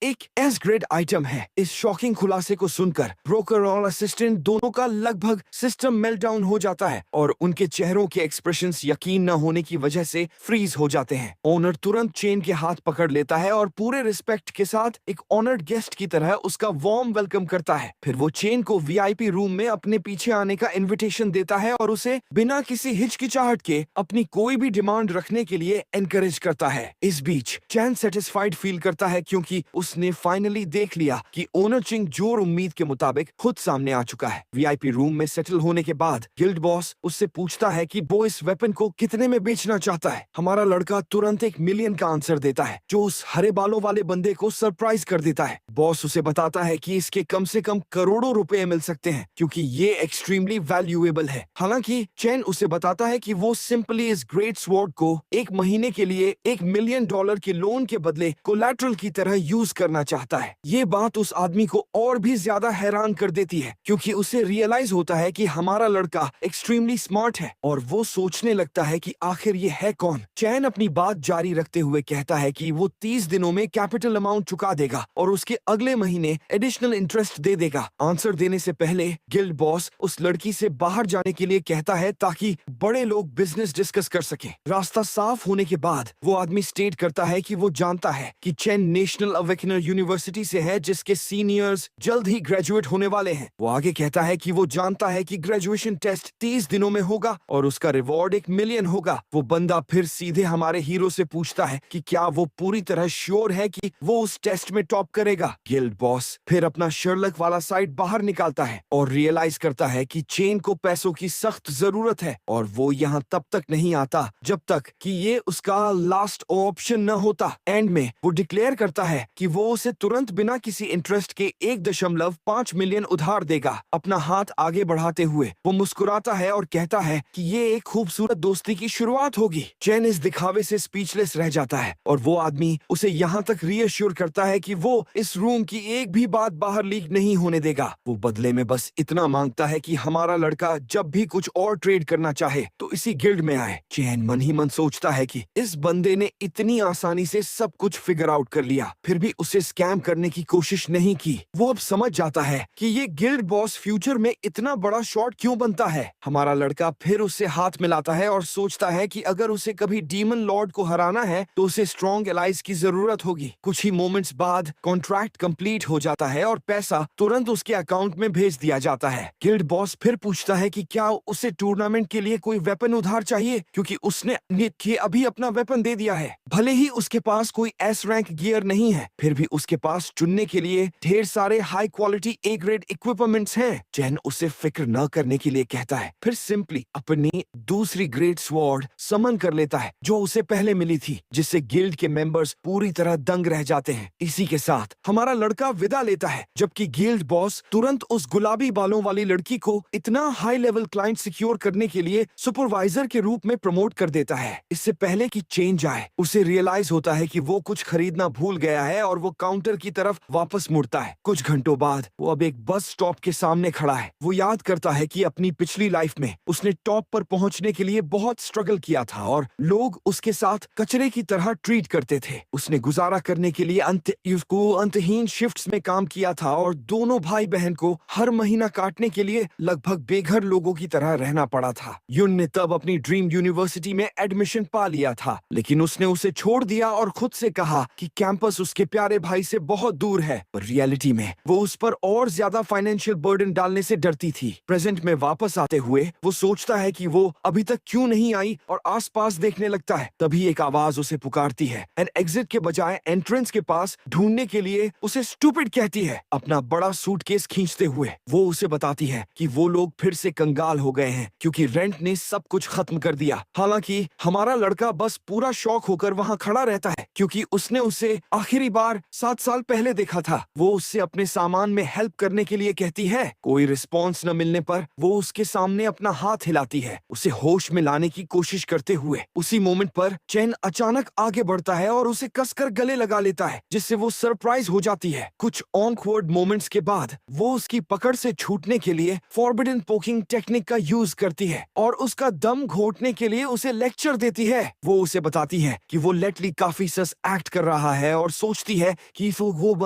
एक एस ग्रेड आइटम है। इस शॉकिंग खुलासे को सुनकर ब्रोकर और असिस्टेंट दोनों का लगभग सिस्टम मेल्टडाउन हो जाता है और उनके चेहरों के एक्सप्रेशंस यकीन न होने की वजह से फ्रीज हो जाते हैं। ओनर तुरंत चेन के हाथ पकड़ लेता है और पूरे रिस्पेक्ट के साथ एक ऑनर्ड गेस्ट की तरह उसका वार्म वेलकम करता है। फिर वो चेन को वीआईपी रूम में अपने पीछे आने का इनविटेशन देता है और उसे बिना किसी हिचकिचाहट के अपनी कोई भी डिमांड रखने के लिए एनकरेज करता है। इस बीच चैन सेटिस्फाइड फील करता है, क्योंकि उसने फाइनली देख लिया कि ओनर चिंग जो उम्मीद के मुताबिक खुद सामने आ चुका है। वीआईपी रूम में सेटल होने के बाद गिल्ड बॉस उससे पूछता है कि वो इस वेपन को कितने में बेचना चाहता है। हमारा लड़का तुरंत 1 मिलियन का आंसर देता है, जो उस हरे बालों वाले बंदे को सरप्राइज कर देता है। बॉस उसे बताता है कि इसके कम से कम करोड़ों रुपए मिल सकते हैं, क्योंकि ये एक्सट्रीमली वैल्यूएबल है। हालांकि चैन उसे बताता है कि वो सिंपली इस ग्रेट स्वॉर्ड को 1 महीने के लिए $1 मिलियन के लोन के बदले कोलैटरल की तरह यूज करना चाहता है। ये बात उस आदमी को और भी ज्यादा हैरान कर देती है, क्योंकि उसे रियलाइज होता है कि हमारा लड़का एक्सट्रीमली स्मार्ट है और वो सोचने लगता है कि आखिर ये है कौन। चैन अपनी बात जारी रखते हुए कहता है कि वो 30 दिनों में कैपिटल अमाउंट चुका देगा और उसके अगले महीने एडिशनल इंटरेस्ट दे देगा। आंसर देने से पहले गिल्ड बॉस उस लड़की से बाहर जाने के लिए कहता है ताकि बड़े लोग बिजनेस डिस्कस कर सके। रास्ता साफ होने के बाद वो आदमी स्टेट करता है कि वो जानता है कि चैन नेशनल अवेकनर यूनिवर्सिटी से है, जिसके सीनियर्स जल्द ही ग्रेजुएट होने वाले हैं। वो आगे कहता है कि वो जानता है कि ग्रेजुएशन टेस्ट 30 दिनों में होगा और उसका रिवॉर्ड 1 मिलियन होगा। वो बंदा फिर सीधे हमारे हीरो से पूछता है कि क्या वो पूरी तरह श्योर है कि वो उस टेस्ट में टॉप करेगा। गिल्ड बॉस फिर अपना शर्लक वाला साइड बाहर निकालता है और रियलाइज करता है कि चेन को पैसों की सख्त जरूरत है और वो यहाँ तब तक नहीं आता जब तक कि ये उसका लास्ट ऑप्शन न होता। एंड में वो डिक्लेयर करता है कि वो उसे तुरंत बिना किसी इंटरेस्ट के 1.5 मिलियन उधार देगा। अपना हाथ आगे बढ़ाते हुए वो मुस्कुराता है और कहता है कि ये एक खूबसूरत दोस्ती की शुरुआत होगी। चैन इस दिखावे से स्पीचलेस रह जाता है और वो आदमी उसे यहाँ तक रीअश्योर करता है कि वो इस रूम की एक भी बात बाहर लीक नहीं होने देगा। वो बदले में बस इतना मांगता है कि हमारा लड़का जब भी कुछ और ट्रेड करना चाहे तो इसी गिल्ड में आए। चैन मन ही मन सोचता है कि इस बंदे ने इतनी आसानी से सब कुछ फिगर आउट कर लिया, फिर भी उसे स्कैम करने की कोशिश नहीं की। वो अब समझ जाता है कि ये गिल्ड बॉस फ्यूचर में इतना बड़ा शॉट क्यों बनता है। हमारा लड़का फिर उससे हाथ मिलाता है और सोचता है कि अगर उसे कभी डीमन लॉर्ड को हराना है तो उसे स्ट्रॉन्ग एलाइज की जरूरत होगी। कुछ ही मोमेंट्स बाद कॉन्ट्रैक्ट कंप्लीट हो जाता है और पैसा तुरंत उसके अकाउंट में भेज दिया जाता है। गिल्ड बॉस फिर पूछता है कि क्या उसे टूर्नामेंट के लिए कोई वेपन उधार चाहिए, क्योंकि उसने निक के अभी अपना वेपन दे दिया है। भले ही उसके पास कोई एस रैंक गियर नहीं है, फिर भी उसके पास चुनने के लिए ढेर सारे high quality A grade equipments हैं। चैन उसे फिक्र न करने के लिए कहता है, फिर सिंपली अपनी दूसरी ग्रेट स्वॉर्ड समन कर लेता है जो उसे पहले मिली थी, जिससे गिल्ड के मेंबर्स पूरी तरह दंग रह जाते हैं। इसी के साथ हमारा लड़का विदा लेता है, जबकि गिल्ड बॉस तुरंत उस गुलाबी बालों वाली लड़की को इतना हाई लेवल क्लाइंट सिक्योर करने के लिए सुपरवाइजर के रूप में प्रमोट कर देता है। इससे पहले कि चेंज आए, उसे रियलाइज होता है कि वो कुछ खरीदना अपना भूल गया है और वो काउंटर की तरफ वापस मुड़ता है। कुछ घंटों बाद वो अब एक बस स्टॉप के सामने खड़ा है। वो याद करता है कि अपनी पिछली लाइफ में उसने टॉप पर पहुंचने के लिए बहुत स्ट्रगल किया था और लोग उसके साथ कचरे की तरह ट्रीट करते थे। उसने गुजारा करने के लिए अंतहीन शिफ्ट्स में काम किया था और दोनों भाई बहन को हर महीना काटने के लिए लगभग बेघर लोगों की तरह रहना पड़ा था। युन ने तब अपनी ड्रीम यूनिवर्सिटी में एडमिशन पा लिया था, लेकिन उसने उसे छोड़ दिया और खुद से कहा कि कैंपस उसके प्यारे भाई से बहुत दूर है। पर रियलिटी में वो उस पर और ज्यादा फाइनेंशियल बर्डन डालने से डरती थी। प्रेजेंट में वापस आते हुए वो सोचता है कि वो अभी तक क्यों नहीं आई और आसपास देखने लगता है। तभी एक आवाज उसे पुकारती है एंड एग्जिट के बजाय एंट्रेंस के पास ढूंढने के लिए उसे स्टूपिड कहती है। अपना बड़ा सूटकेस खींचते हुए वो उसे बताती है कि वो लोग फिर से कंगाल हो गए हैं क्योंकि रेंट ने सब कुछ खत्म कर दिया। हालांकि हमारा लड़का बस पूरा शौक होकर वहां खड़ा रहता है क्योंकि उसने उसे आखिरी बार 7 साल पहले देखा था। वो उससे अपने सामान में हेल्प करने के लिए कहती है। कोई रिस्पॉन्स न मिलने पर वो उसके सामने अपना हाथ हिलाती है, उसे होश में लाने की कोशिश करते हुए। उसी मोमेंट पर चैन अचानक आगे बढ़ता है और उसे कसकर गले लगा लेता है, जिससे वो सरप्राइज हो जाती है। कुछ ऑकवर्ड मोमेंट्स के बाद वो उसकी पकड़ से छूटने के लिए फॉरबिडन पोकिंग टेक्निक का यूज करती है और उसका दम घोटने के लिए उसे लेक्चर देती है। वो उसे बताती है कि वो लेटली काफी सस एक्ट कर रहा है और सोचती है कि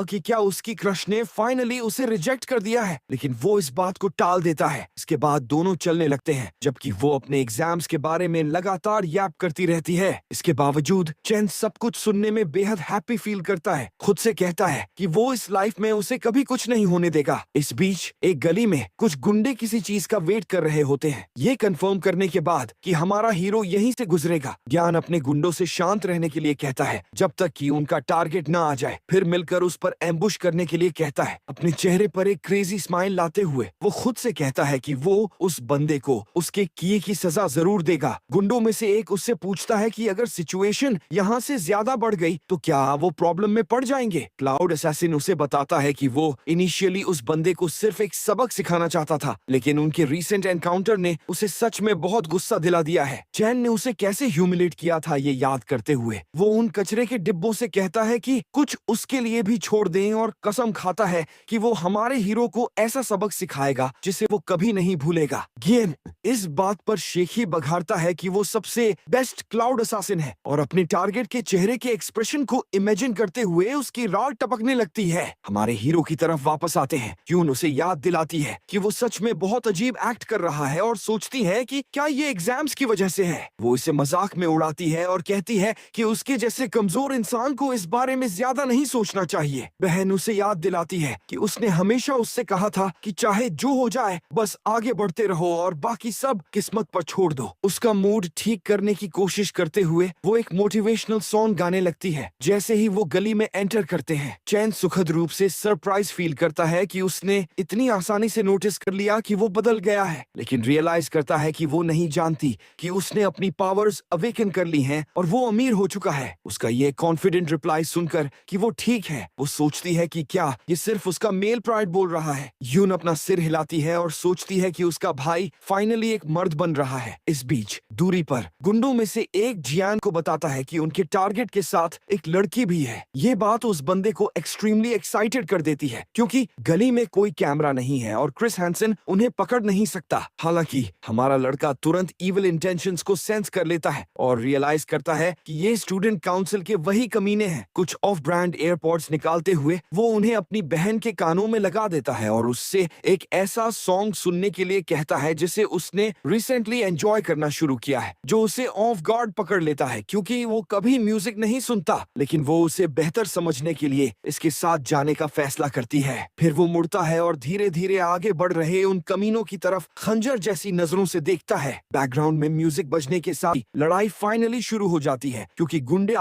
कि क्या उसकी क्रश ने फाइनली उसे रिजेक्ट कर दिया है, लेकिन वो इस बात को टाल देता है। इसके बाद दोनों चलने लगते हैं जबकि वो अपने एग्जाम्स के बारे में लगातार याद करती रहती है। इसके बावजूद चैन सब कुछ सुनने में बेहद हैप्पी फील करता है। खुद से कहता है कि वो इस लाइफ में उसे कभी कुछ नहीं होने देगा। इस बीच एक गली में कुछ गुंडे किसी चीज का वेट कर रहे होते हैं। ये कंफर्म करने के बाद कि हमारा हीरो यहीं से गुजरेगा, ज्ञान अपने गुंडों से शांत रहने के लिए कहता है जब तक कि उनका टारगेट ना आ जाए। फिर मिलकर उस पर एम्बुश करने के लिए कहता है। अपने चेहरे पर एक क्रेजी स्माइल लाते हुए वो खुद से कहता है कि वो उस बंदे को उसके किए की सजा जरूर देगा। गुंडों में से एक उससे पूछता है कि अगर सिचुएशन यहाँ से ज्यादा बढ़ गई तो क्या वो प्रॉब्लम में पड़ जाएंगे। क्लाउड असैसिन उसे बताता है कि वो इनिशियली उस बंदे को सिर्फ एक सबक सिखाना चाहता था, लेकिन उनके रीसेंट एनकाउंटर ने उसे सच में बहुत गुस्सा दिला दिया है। चैन ने उसे कैसे ह्यूमिलेट किया था ये याद करते हुए वो उन कचरे के डिब्बों से कहता है कि कुछ उसके लिए भी छोड़ दें और कसम खाता है कि वो हमारे हीरो को ऐसा सबक सिखाएगा जिसे वो कभी नहीं भूलेगा। गेन इस बात पर शेखी बघारता है कि वो सबसे बेस्ट क्लाउड असासिन है और अपने टारगेट के चेहरे के एक्सप्रेशन को इमेजिन करते हुए उसकी राल टपकने लगती है। हमारे हीरो की तरफ वापस आते हैं। यून उसे याद दिलाती है कि वो सच में बहुत अजीब एक्ट कर रहा है और सोचती है कि क्या ये एग्जाम्स की वजह से है। वो इसे मजाक में उड़ाती है और कहती है कि उसके जैसे कमजोर इंसान को इस बारे में ज्यादा नहीं सोचना चाहिए। बहन उसे याद दिलाती है कि उसने हमेशा उससे कहा था कि चाहे जो हो जाए बस आगे बढ़ते रहो और बाकी सब किस्मत पर छोड़ दो। उसका मूड ठीक करने की कोशिश करते हुए वो एक मोटिवेशनल सॉन्ग गाने लगती है। जैसे ही वो गली में एंटर करते हैं चैन सुखद रूप से सरप्राइज फील करता है कि उसने इतनी आसानी से नोटिस कर लिया कि वो बदल गया है, लेकिन रियलाइज करता है कि वो नहीं जानती कि उसने अपनी पावर्स अवेकन कर ली हैं और वो अमीर हो चुका है। उसका ये कॉन्फिडेंट रिप्लाई सुनकर कि वो ठीक है वो सोचती है कि क्या ये सिर्फ उसका मेल प्राइड बोल रहा है। यून अपना सिर हिलाती है और सोचती है कि उसका भाई फाइनली एक मर्द बन रहा है। इस बीच दूरी पर गुंडों में से एक जियान को बताता है कि उनके टारगेट के साथ एक लड़की भी है। ये बात उस बंदे को एक्सट्रीमली एक्साइटेड कर देती है क्योंकि गली में कोई कैमरा नहीं है और क्रिस हैंसन उन्हें पकड़ नहीं सकता। हालांकि हमारा लड़का तुरंत इविल इंटेंशंस को सेंस कर लेता है और रियलाइज करता है कि ये स्टूडेंट काउंसिल के वही कमीने हैं। कुछ ऑफ ब्रांड एयरपॉड्स निकालते हुए वो उन्हें अपनी बहन के कानों में लगा देता है और उससे एक ऐसा सॉन्ग सुनने के लिए कहता है जिसे उसने रिसेंटली एंजॉय करना शुरू किया है, जो उसे ऑफ गार्ड पकड़ लेता है क्योंकि वो कभी म्यूजिक नहीं सुनता। लेकिन वो उसे बेहतर समझने के लिए इसके साथ जाने का फैसला करती है। फिर वो मुड़ता है और धीरे धीरे आगे बढ़ रहे उन कमीनों की तरफ खंजर जैसी नजरों से देखता है। बैकग्राउंड में म्यूजिक बजने के साथ लड़ाई फाइनली शुरू हो जाती है क्योंकि गुंडे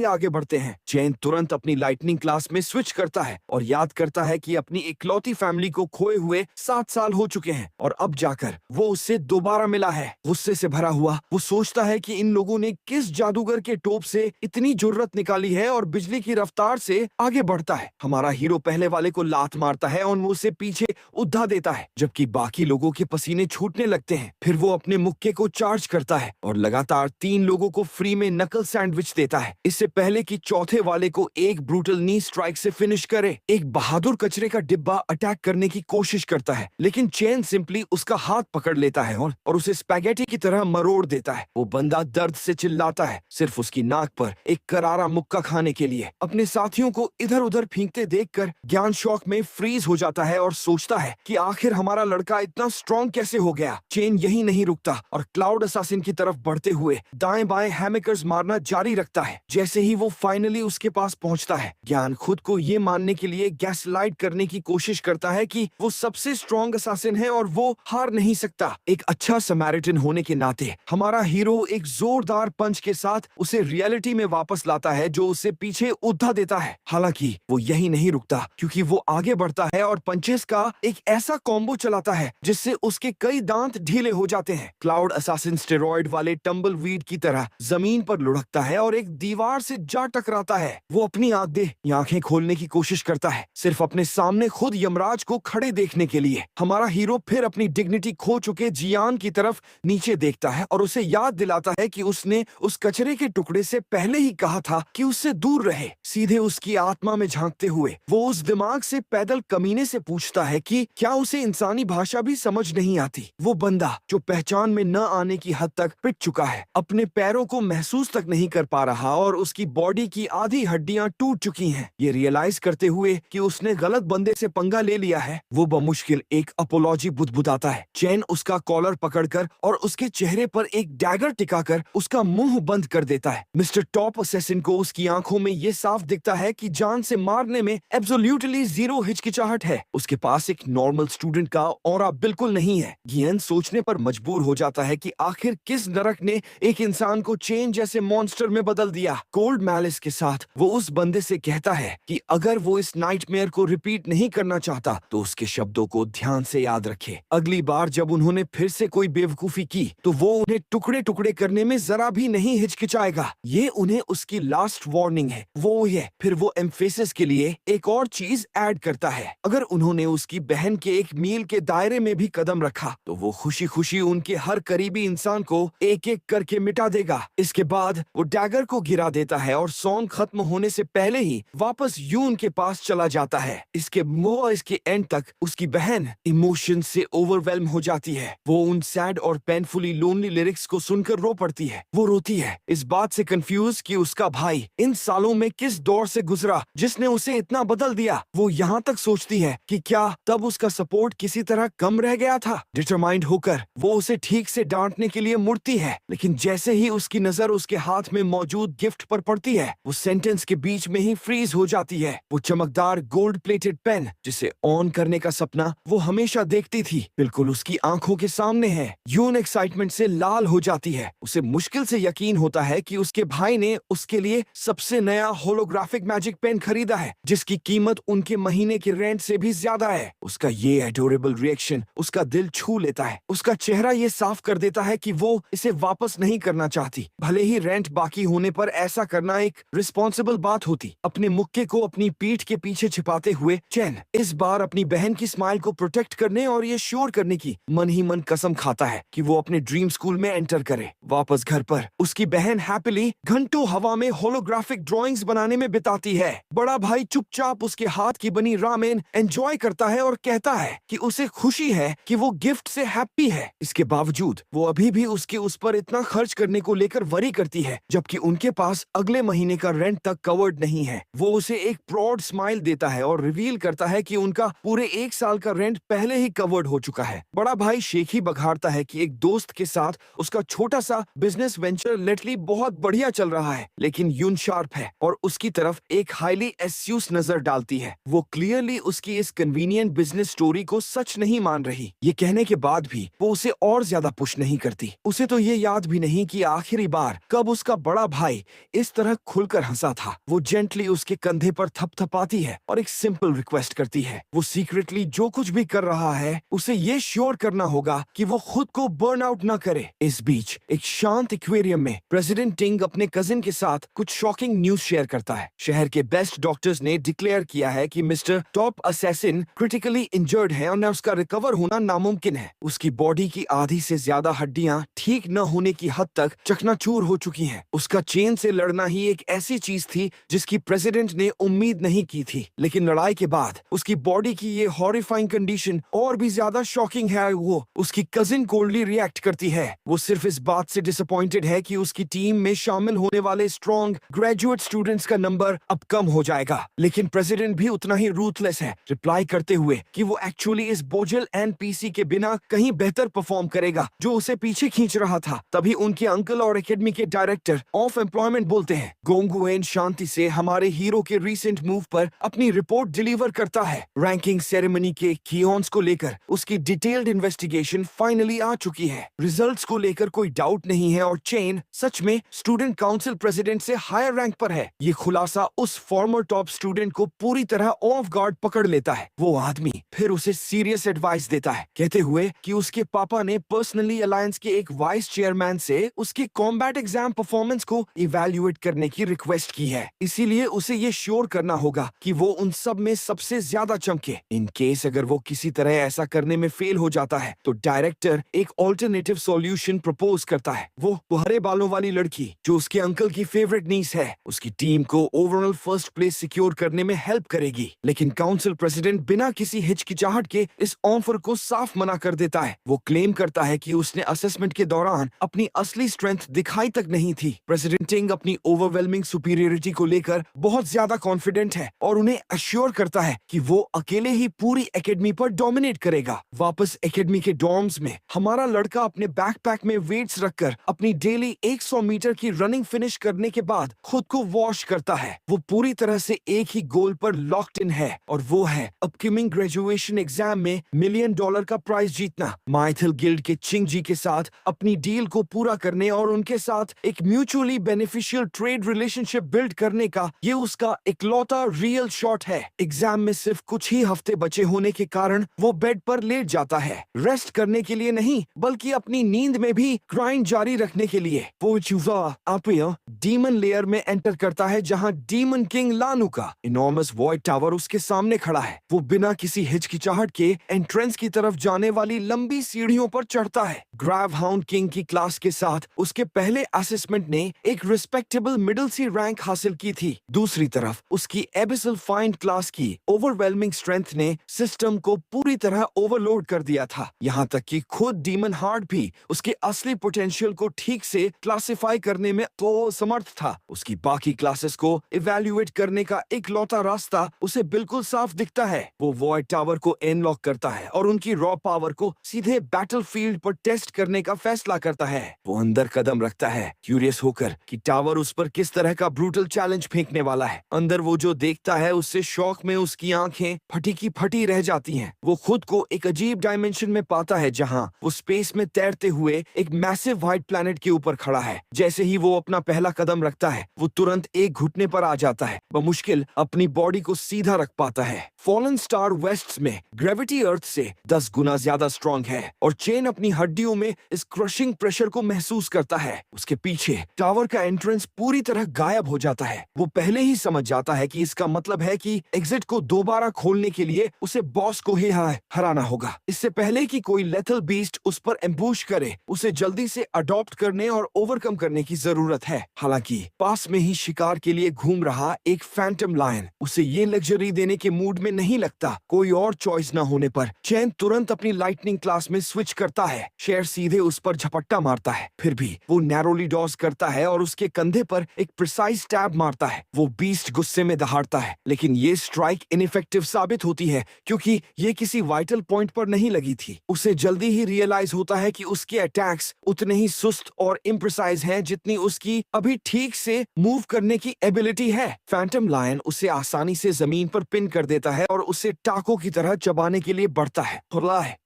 आगे बढ़ते हैं। चैन तुरंत अपनी लाइटनिंग क्लास में स्विच करता है और याद करता है कि अपनी इकलौती फैमिली को खोए हुए 7 साल हो चुके हैं और अब जाकर वो उससे दोबारा मिला है। गुस्से से भरा हुआ वो सोचता है कि इन लोगों ने किस जादूगर के टोप से इतनी जुर्रत निकाली है और बिजली की रफ्तार से आगे बढ़ता है। हमारा हीरो पहले वाले को लात मारता है और उसे पीछे उद्धा देता है जबकि बाकी लोगों के पसीने छूटने लगते हैं। फिर वो अपने मुक्के को चार्ज करता है और लगातार 3 लोगों को फ्री में नकल सैंडविच देता है। इससे पहले कि चौथे वाले को एक ब्रूटल नी स्ट्राइक से फिनिश करे। एक बहादुर कचरे का डिब्बा अटैक करने की कोशिश करता है, लेकिन चेन सिंपली उसका हाथ पकड़ लेता है और उसे स्पैगेटी की तरह मरोड़ देता है। वो बंदा दर्द से चिल्लाता है, सिर्फ उसकी नाक पर एक करारा मुक्का खाने के लिए। अपने साथियों को इधर उधर फेंकते देखकर ज्ञान शॉक में फ्रीज हो जाता है और सोचता है कि आखिर हमारा लड़का इतना स्ट्रॉन्ग कैसे हो गया। चेन यही नहीं रुकता और क्लाउड असासिन की तरफ बढ़ते हुए दाएं बाएं हैमर्स मारना जारी रखता है। जैसे ही वो फाइनली उसके पास पहुंचता है, ज्ञान खुद को ये मानने के लिए गैसलाइट करने की कोशिश करता है कि वो सबसे स्ट्रॉन्ग असासिन है और वो हार नहीं सकता। एक अच्छा समैरिटन होने के नाते हमारा हीरो एक जोरदार पंच के साथ उसे रियलिटी में वापस लाता है, जो उसे पीछे उद्धा देता है। हालांकि वो यही नहीं रुकता, क्योंकि वो आगे बढ़ता है और पंचेस का एक ऐसा कॉम्बो चलाता है जिससे उसके कई दांत ढीले हो जाते हैं। क्लाउड असासिन स्टेरॉइड वाले टम्बलवीड की तरह जमीन पर लुढ़कता है और एक दीवार से जा टकराता है। वो अपनी आंखें खोलने की कोशिश करता है, सिर्फ अपने सामने खुद यमराज को खड़े देखने के लिए। हमारा हीरो फिर अपनी डिग्निटी खो चुके जियान की तरफ नीचे देखता है और उसे याद दिलाता है कि उसने उस कचरे के टुकड़े से पहले ही कहा था कि उससे दूर रहे। सीधे उसकी आत्मा में झांकते हुए वो उस दिमाग से पैदल कमीने से पूछता है कि क्या उसे इंसानी भाषा भी समझ नहीं आती। वो बंदा जो पहचान में न आने की हद तक पिट चुका है, अपने पैरों को महसूस तक नहीं कर पा रहा और उसकी बॉडी की आधी हड्डियां टूट चुकी हैं। ये रियलाइज करते हुए कि उसने गलत बंदे से पंगा ले लिया है, वो बमुश्किल एक अपोलॉजी बुदबुदाता है। चैन उसका कॉलर पकड़कर और उसके चेहरे पर एक डैगर टिकाकर उसका मुंह बंद कर देता है। मिस्टर टॉप असेसिन को उसकी आंखों में ये साफ दिखता है कि जान से मारने में एब्सोल्युटली जीरो हिचकिचाहट है। उसके पास एक नॉर्मल स्टूडेंट का ऑरा बिल्कुल नहीं है। गियन सोचने पर मजबूर हो जाता है कि आखिर किस नरक ने एक इंसान को चेन जैसे मॉन्स्टर में बदल दिया। कोल्ड मैलिस के साथ वो उस बंदे से कहता है कि अगर वो इस नाइटमेयर को रिपीट नहीं करना चाहता तो उसके शब्दों को ध्यान से याद रखे। अगली बार जब उन्होंने फिर से कोई बेवकूफी की तो वो उन्हें टुकड़े टुकड़े करने में जरा भी नहीं हिचकिचाएगा। ये उन्हें उसकी लास्ट वार्निंग है। वो ये फिर वो एम्फेसिस के लिए एक और चीज ऐड करता है, अगर उन्होंने उसकी बहन के एक मील के दायरे में भी कदम रखा तो वो खुशी खुशी उनके हर करीबी इंसान को एक एक करके मिटा देगा। इसके बाद वो डैगर को गिरा देता है और सॉन्ग खत्म होने से पहले ही वापस यून के पास चला जाता है। इसके एंड तक उसकी बहन इमोशन से ओवरवेल्म हो जाती है। वो उन सैड और पेनफुली लोनली लिरिक्स को सुनकर रो पड़ती है। वो रोती है, इस बात से कंफ्यूज कि उसका भाई इन सालों में किस दौर से गुजरा जिसने उसे इतना बदल दिया। वो यहाँ तक सोचती है कि क्या तब उसका सपोर्ट किसी तरह कम रह गया था। डिटरमाइंड होकर वो उसे ठीक से डांटने के लिए मुड़ती है, लेकिन जैसे ही उसकी नजर उसके हाथ में मौजूद गिफ्ट पर पड़ती है, वो सेंटेंस के बीच में ही फ्रीज हो जाती है। वो चमकदार गोल्ड प्लेटेड पेन जिसे ऑन करने का सपना वो हमेशा देखती थी, बिल्कुल उसकी आंखों के सामने है। यून एक्साइटमेंट से लाल हो जाती है। उसे मुश्किल से यकीन होता है कि उसके भाई ने उसके लिए सबसे नया होलोग्राफिक मैजिक पेन खरीदा है, जिसकी कीमत उनके महीने के रेंट से भी ज्यादा है। उसका ये एडोरेबल रिएक्शन उसका दिल छू लेता है। उसका चेहरा ये साफ कर देता है कि वो इसे वापस नहीं करना चाहती, भले ही रेंट बाकी होने पर ऐसा करना एक रिस्पॉन्सिबल बात होती। अपने मुक्के को अपनी पीठ के पीछे छिपाते हुए चैन इस बार अपनी बहन की स्माइल को प्रोटेक्ट करने और ये श्योर करने की मन ही मन कसम खाता है कि वो अपने ड्रीम स्कूल में एंटर करे। वापस घर पर उसकी बहन हैप्पीली घंटों हवा में होलोग्राफिक ड्राइंग्स बनाने में बिताती है। बड़ा भाई चुपचाप उसके हाथ की बनी रामेन एंजॉय करता है और कहता है कि उसे खुशी है कि वो गिफ्ट से हैप्पी है। इसके बावजूद वो अभी भी उसके उस पर इतना खर्च करने को लेकर वरी करती है, जबकि उनके पास अगले महीने का रेंट तक कवर्ड नहीं है। वो उसे एक प्राउड स्माइल देता है और रिवील करता है कि उनका पूरे 1 साल का रेंट पहले ही कवर्ड हो चुका है। बड़ा भाई शेख ही बघाड़ता है कि एक दोस्त के साथ उसका छोटा सा बिजनेस वेंचर लेटली बहुत बढ़िया चल रहा है, लेकिन यून शार्प है और उसकी तरफ एक हाईली एस्यूस नजर डालती है। वो क्लियरली उसकी इस कन्वीनियंट बिजनेस स्टोरी को सच नहीं मान रही। ये कहने के बाद भी वो उसे और ज्यादा पुश नहीं करती। उसे तो ये याद भी नहीं कि आखिरी बार कब उसका बड़ा भाई इस तरह खुलकर हंसा था। वो जेंटली उसके कंधे पर थपथपाती है और एक सिंपल रिक्वेस्ट करती है। वो सीक्रेटली जो कुछ भी कर रहा है उसे ये श्योर करना होगा कि वो खुद को बर्न आउट न करे। इस बीच एक शांत एक्वेरियम में प्रेसिडेंट टिंग अपने कजिन के साथ कुछ शॉकिंग न्यूज शेयर करता है। शहर के बेस्ट डॉक्टर्स ने डिक्लेयर किया है कि mister top assassin critically injured है और उसका रिकवर होना नामुमकिन है। उसकी बॉडी की आधी से ज्यादा हड्डियां ठीक न होने की हद तक चकनाचूर हो चुकी हैं। उसका चेन से लड़ना ही एक ऐसी चीज थी जिसकी प्रेसिडेंट ने उम्मीद नहीं की थी। लेकिन लड़ाई के बाद उसकी बॉडी की ये हॉरिफाइंग कंडीशन और भी ज्यादा शॉकिंग है। वो उसकी कजिन कोल्डली रिएक्ट करती है। वो सिर्फ इस बात से डिसअपॉइंटेड है कि उसकी टीम में शामिल होने वाले स्ट्रॉन्ग ग्रेजुएट स्टूडेंट्स का नंबर अब कम हो जाएगा। लेकिन प्रेसिडेंट भी उतना ही रूथलेस है, रिप्लाई करते हुए कि वो एक्चुअली इस बोझल एनपीसी के बिना कहीं बेहतर परफॉर्म करेगा जो उसे पीछे खींच रहा था। तभी उनके अंकल और एकेडमी के डायरेक्टर ऑफ एम्प्लॉयमेंट बोलते हैं। गोंगुएन शांति से हमारे हीरो के रीसेंट मूव पर अपनी रिपोर्ट डिलीवर करता है। रैंकिंग सेरेमनी के कियोन्स को लेकर उसकी डिटेल्ड इन्वेस्टिगेशन फाइनली आ चुकी है। रिजल्ट्स को लेकर कोई डाउट नहीं है और चेन सच में स्टूडेंट काउंसिल प्रेसिडेंट से हायर रैंक पर है। ये खुलासा उस फॉर्मर टॉप स्टूडेंट को पूरी तरह ऑफ गार्ड पकड़ लेता है। वो आदमी फिर उसे सीरियस एडवाइस देता है, कहते हुए कि उसके पापा ने पर्सनली अलायंस के एक वाइस चेयरमैन से उसके कॉम्बैट एग्जाम परफॉर्मेंस को इवैल्यूएट करने की रिक्वेस्ट की है। इसीलिए उसे ये श्योर करना होगा कि वो उन सब में सबसे ज्यादा चमके। इन केस अगर वो किसी तरह ऐसा करने में फेल हो जाता है तो डायरेक्टर एक ऑल्टरनेटिव सॉल्यूशन प्रपोज करता है। वो हरे बालों वाली लड़की जो उसके अंकल की फेवरेट नीस है, उसकी टीम को ओवरऑल फर्स्ट प्लेस सिक्योर करने में हेल्प करेगी। लेकिन काउंसिल प्रेसिडेंट बिना किसी हिचकिचाहट के इस ऑफर को साफ मना कर देता है। वो क्लेम करता है कि उसने असेसमेंट के दौरान अपनी असली स्ट्रेंथ दिखाई तक नहीं थी। प्रेसिडेंट टिंग अपनी ओवरवेलमिंग सुपीरियरिटी को लेकर बहुत ज्यादा कॉन्फिडेंट है और उन्हें अश्योर करता है कि वो अकेले ही पूरी एकेडमी पर डोमिनेट करेगा। वापस एकेडमी के डॉर्म्स में हमारा लड़का अपने बैकपैक में वेट्स रखकर अपनी डेली 100 मीटर की रनिंग फिनिश करने के बाद खुद को वॉश करता है। वो पूरी तरह से एक ही गोल पर लॉक्ड इन है और वो है अपकमिंग ग्रेजुएशन एग्जाम में $1 मिलियन का प्राइज जीतना। माइथल गिल्ड के चिंग जी के साथ अपनी डील को पूरा करने और उनके साथ एक mutually beneficial trade relationship build करने का ये उसका इकलौता रियल शॉट है। एग्जाम में सिर्फ कुछ ही हफ्ते बचे होने के कारण वो बेड पर लेट जाता है, रेस्ट करने के लिए नहीं बल्कि अपनी नींद में भी ग्राइंड जारी रखने के लिए। वो युवा आपिया डीमन लेयर में एंटर करता है जहां डीमन किंग लानू का इनॉर्मस वॉइड टावर उसके सामने खड़ा है। वो बिना किसी हिचकिचाहट के एंट्रेंस की तरफ जाने वाली लंबी सीढ़ियों पर चढ़ता है। ग्रैव हाउंड किंग की क्लास के साथ उसके पहले असेसमेंट ने एक रिस्पेक्टेबल मिडिल सी रैंक हासिल की थी। दूसरी तरफ उसकी एबिसल फाइंड क्लास की ओवरवेलमिंग स्ट्रेंथ ने सिस्टम को पूरी तरह ओवरलोड कर दिया था। यहाँ तक कि खुद डीमन हार्ट भी उसके असली पोटेंशियल को ठीक से क्लासिफाई करने में तो समर्थ था। उसकी बाकी क्लासेस को इवैल्यूएट करने का इकलौता रास्ता उसे बिल्कुल साफ दिखता है। वो वॉइड टावर को अनलॉक करता है और उनकी रॉ पावर को सीधे बैटलफील्ड पर टेस्ट करने का फैसला करता है। वो अंदर कदम रखता है, क्यूरियस होकर कि टावर उस पर किस तरह का ब्रूटल चैलेंज फेंकने वाला है। अंदर वो जो देखता है उससे शौक में उसकी आंखें फटी की फटी रह जाती हैं। वो खुद को एक अजीब डायमेंशन में पाता है जहां वो स्पेस में तैरते हुए एक मैसिव व्हाइट प्लैनेट के ऊपर खड़ा है। जैसे ही वो अपना पहला कदम रखता है वो तुरंत एक घुटने पर आ जाता है। वो मुश्किल अपनी बॉडी को सीधा रख पाता है। फॉलन स्टार वेस्ट में ग्रेविटी अर्थ से 10 गुना ज्यादा स्ट्रॉन्ग है और चेन अपनी हड्डियों में इस क्रशिंग प्रेशर को महसूस करता है। उसके पीछे टावर का एंट्रेंस पूरी तरह गायब हो जाता है। वो पहले ही समझ जाता है कि इसका मतलब है कि एग्जिट को दोबारा खोलने के लिए उसे बॉस को ही हराना होगा। इससे पहले कि कोई लेथल बीस्ट उस पर एम्बुश करे, उसे जल्दी से अडॉप्ट करने और ओवरकम करने की जरूरत है। हालांकि पास में ही शिकार के लिए घूम रहा एक फैंटम लायन उसे ये लग्जरी देने के मूड में नहीं लगता। कोई और चॉइस न होने पर चैन तुरंत अपनी लाइटनिंग क्लास में स्विच करता है। शेर सीधे उस पर झपट्टा मारता है, फिर भी वो नैरोली डॉज करता है और उसके कंधे पर एक प्रिसाइज स्टैब मारता है। वो बीस्ट गुस्से में दहाड़ता है, लेकिन ये स्ट्राइक इनइफेक्टिव साबित होती है क्योंकि ये किसी वाइटल पॉइंट पर नहीं लगी थी। उसे जल्दी ही रियलाइज होता है कि उसके अटैक्स उतने ही सुस्त और इम्प्रिसाइज हैं जितनी उसकी अभी ठीक से मूव करने की एबिलिटी है। फैंटम लायन उसे आसानी से जमीन पर पिन कर देता है और उसे टाको की तरह चबाने के लिए बढ़ता है,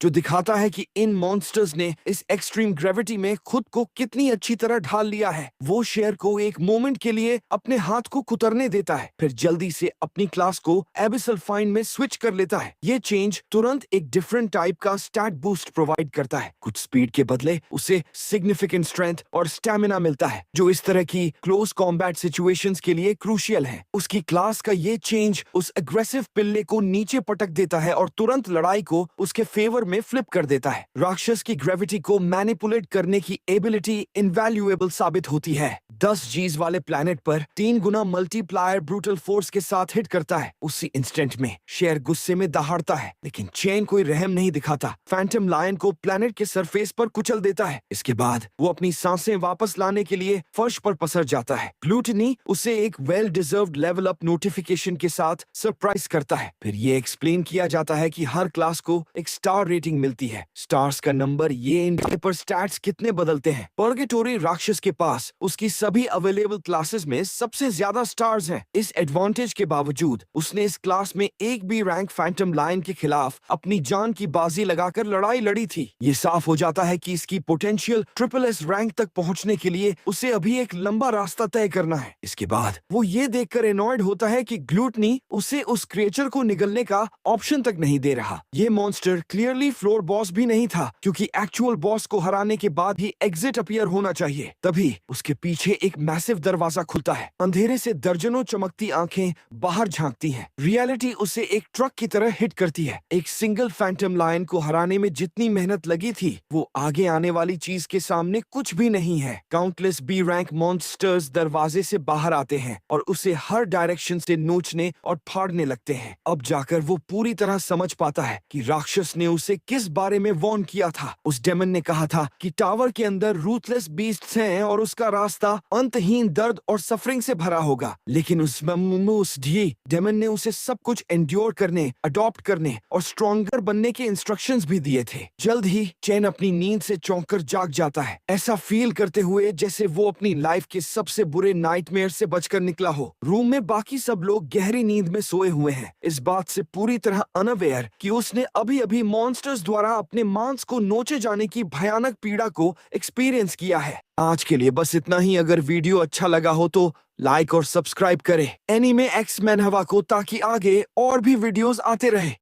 जो दिखाता है कि इन मॉन्स्टर्स ने इस एक्सट्रीम ग्रेविटी में खुद को कितनी अच्छी तरह ढाल लिया है। वो शेर को एक मोमेंट के लिए अपने हाथ को कुतरने देता है, फिर जल्दी से अपनी क्लास को एबिसल फाइंड में स्विच कर लेता है। ये चेंज तुरंत एक डिफरेंट टाइप का स्टैट बूस्ट प्रोवाइड करता है। कुछ स्पीड के बदले उसे सिग्निफिकेंट स्ट्रेंथ और स्टैमिना मिलता है जो इस तरह की क्लोज कॉम्बैट सिचुएशंस के लिए क्रूशियल है। उसकी क्लास का ये चेंज उस एग्रेसिव पिल्ले को नीचे पटक देता है और तुरंत लड़ाई को उसके फेवर में फ्लिप कर देता है। राक्षस की ग्रेविटी को मैनिपुलेट करने की एबिलिटी इनवैल्यूएबल साबित होती है। 10 Gs वाले प्लैनेट पर 3 गुना मल्टीप्लायर ब्रूटल फोर्स के साथ हिट करता है। उसी इंस्टेंट में शेर गुस्से में दहाड़ता है, लेकिन चेन कोई रहम नहीं दिखाता। फैंटम लायन को प्लैनेट के सरफेस पर कुचल देता है। इसके बाद वो अपनी सांसें वापस लाने के लिए फर्श पर पसर जाता है। ग्लूटनी उसे एक well deserved level up notification के साथ सरप्राइज करता है। फिर ये एक्सप्लेन किया जाता है कि हर क्लास को एक स्टार रेटिंग मिलती है। स्टार्स का नंबर ये इंडिकेट पर स्टैट्स कितने बदलते हैं। पर्गेटोरी राक्षस के पास उसकी सभी अवेलेबल क्लासेस में सबसे ज्यादा स्टार्स हैं। इस एडवांटेज के बावजूद उसने इस क्लास में एक भी रैंक फैंटम लायन के खिलाफ अपनी जान की बाजी लगाकर लड़ाई लड़ी थी। ये साफ हो जाता है कि इसकी पोटेंशियल SSS रैंक तक पहुंचने के लिए उसे अभी एक लंबा रास्ता तय करना है। इसके बाद वो ये देखकर एनॉयड होता है कि ग्लूटनी उसे उस क्रिएचर को निगलने का ऑप्शन तक नहीं दे रहा। ये मॉन्स्टर क्लियरली फ्लोर बॉस भी नहीं था, क्योंकि एक्चुअल बॉस को हराने के बाद ही एग्जिट अपीयर होना चाहिए। तभी उसके पीछे एक मैसिव दरवाजा खुलता है। अंधेरे से दर्जनों चमकती आंखें बाहर झांकती हैं। रियलिटी उसे एक ट्रक की तरह हिट करती है। एक सिंगल फैंटम लायन को हराने में जितनी मेहनत लगी थी, वो आगे आने वाली चीज के सामने कुछ भी नहीं है। काउंटलेस बी रैंक मॉन्स्टर्स दरवाजे से बाहर आते हैं और उसे हर डायरेक्शन से नोचने और फाड़ने लगते हैं। अब जाकर वो पूरी तरह समझ पाता है कि राक्षस ने उसे किस बारे में वार्न किया था। उस डेमन ने कहा था कि टावर के अंदर रूथलेस बीस्ट्स हैं और उसका रास्ता अंतहीन दर्द और सफरिंग से भरा होगा। लेकिन उस डेमन ने उसे सब कुछ एंड्योर करने, अडॉप्ट करने और स्ट्रॉन्गर बनने के इंस्ट्रक्शंस भी दिए थे। जल्द ही चैन अपनी नींद से चौंककर जाग जाता है, ऐसा फील करते हुए जैसे वो अपनी लाइफ के सबसे बुरे नाइटमेयर से बचकर निकला हो। रूम में बाकी सब लोग गहरी नींद में सोए हुए हैं, इस बात से पूरी तरह अनअवेयर कि उसने अभी अभी मॉन्स्टर्स द्वारा अपने मांस को नोचे जाने की भयानक पीड़ा को एक्सपीरियंस किया है। आज के लिए बस इतना ही। अगर वीडियो अच्छा लगा हो तो लाइक और सब्सक्राइब करें एनीमे एक्स-मेन हवा को, ताकि आगे और भी वीडियोस आते रहे।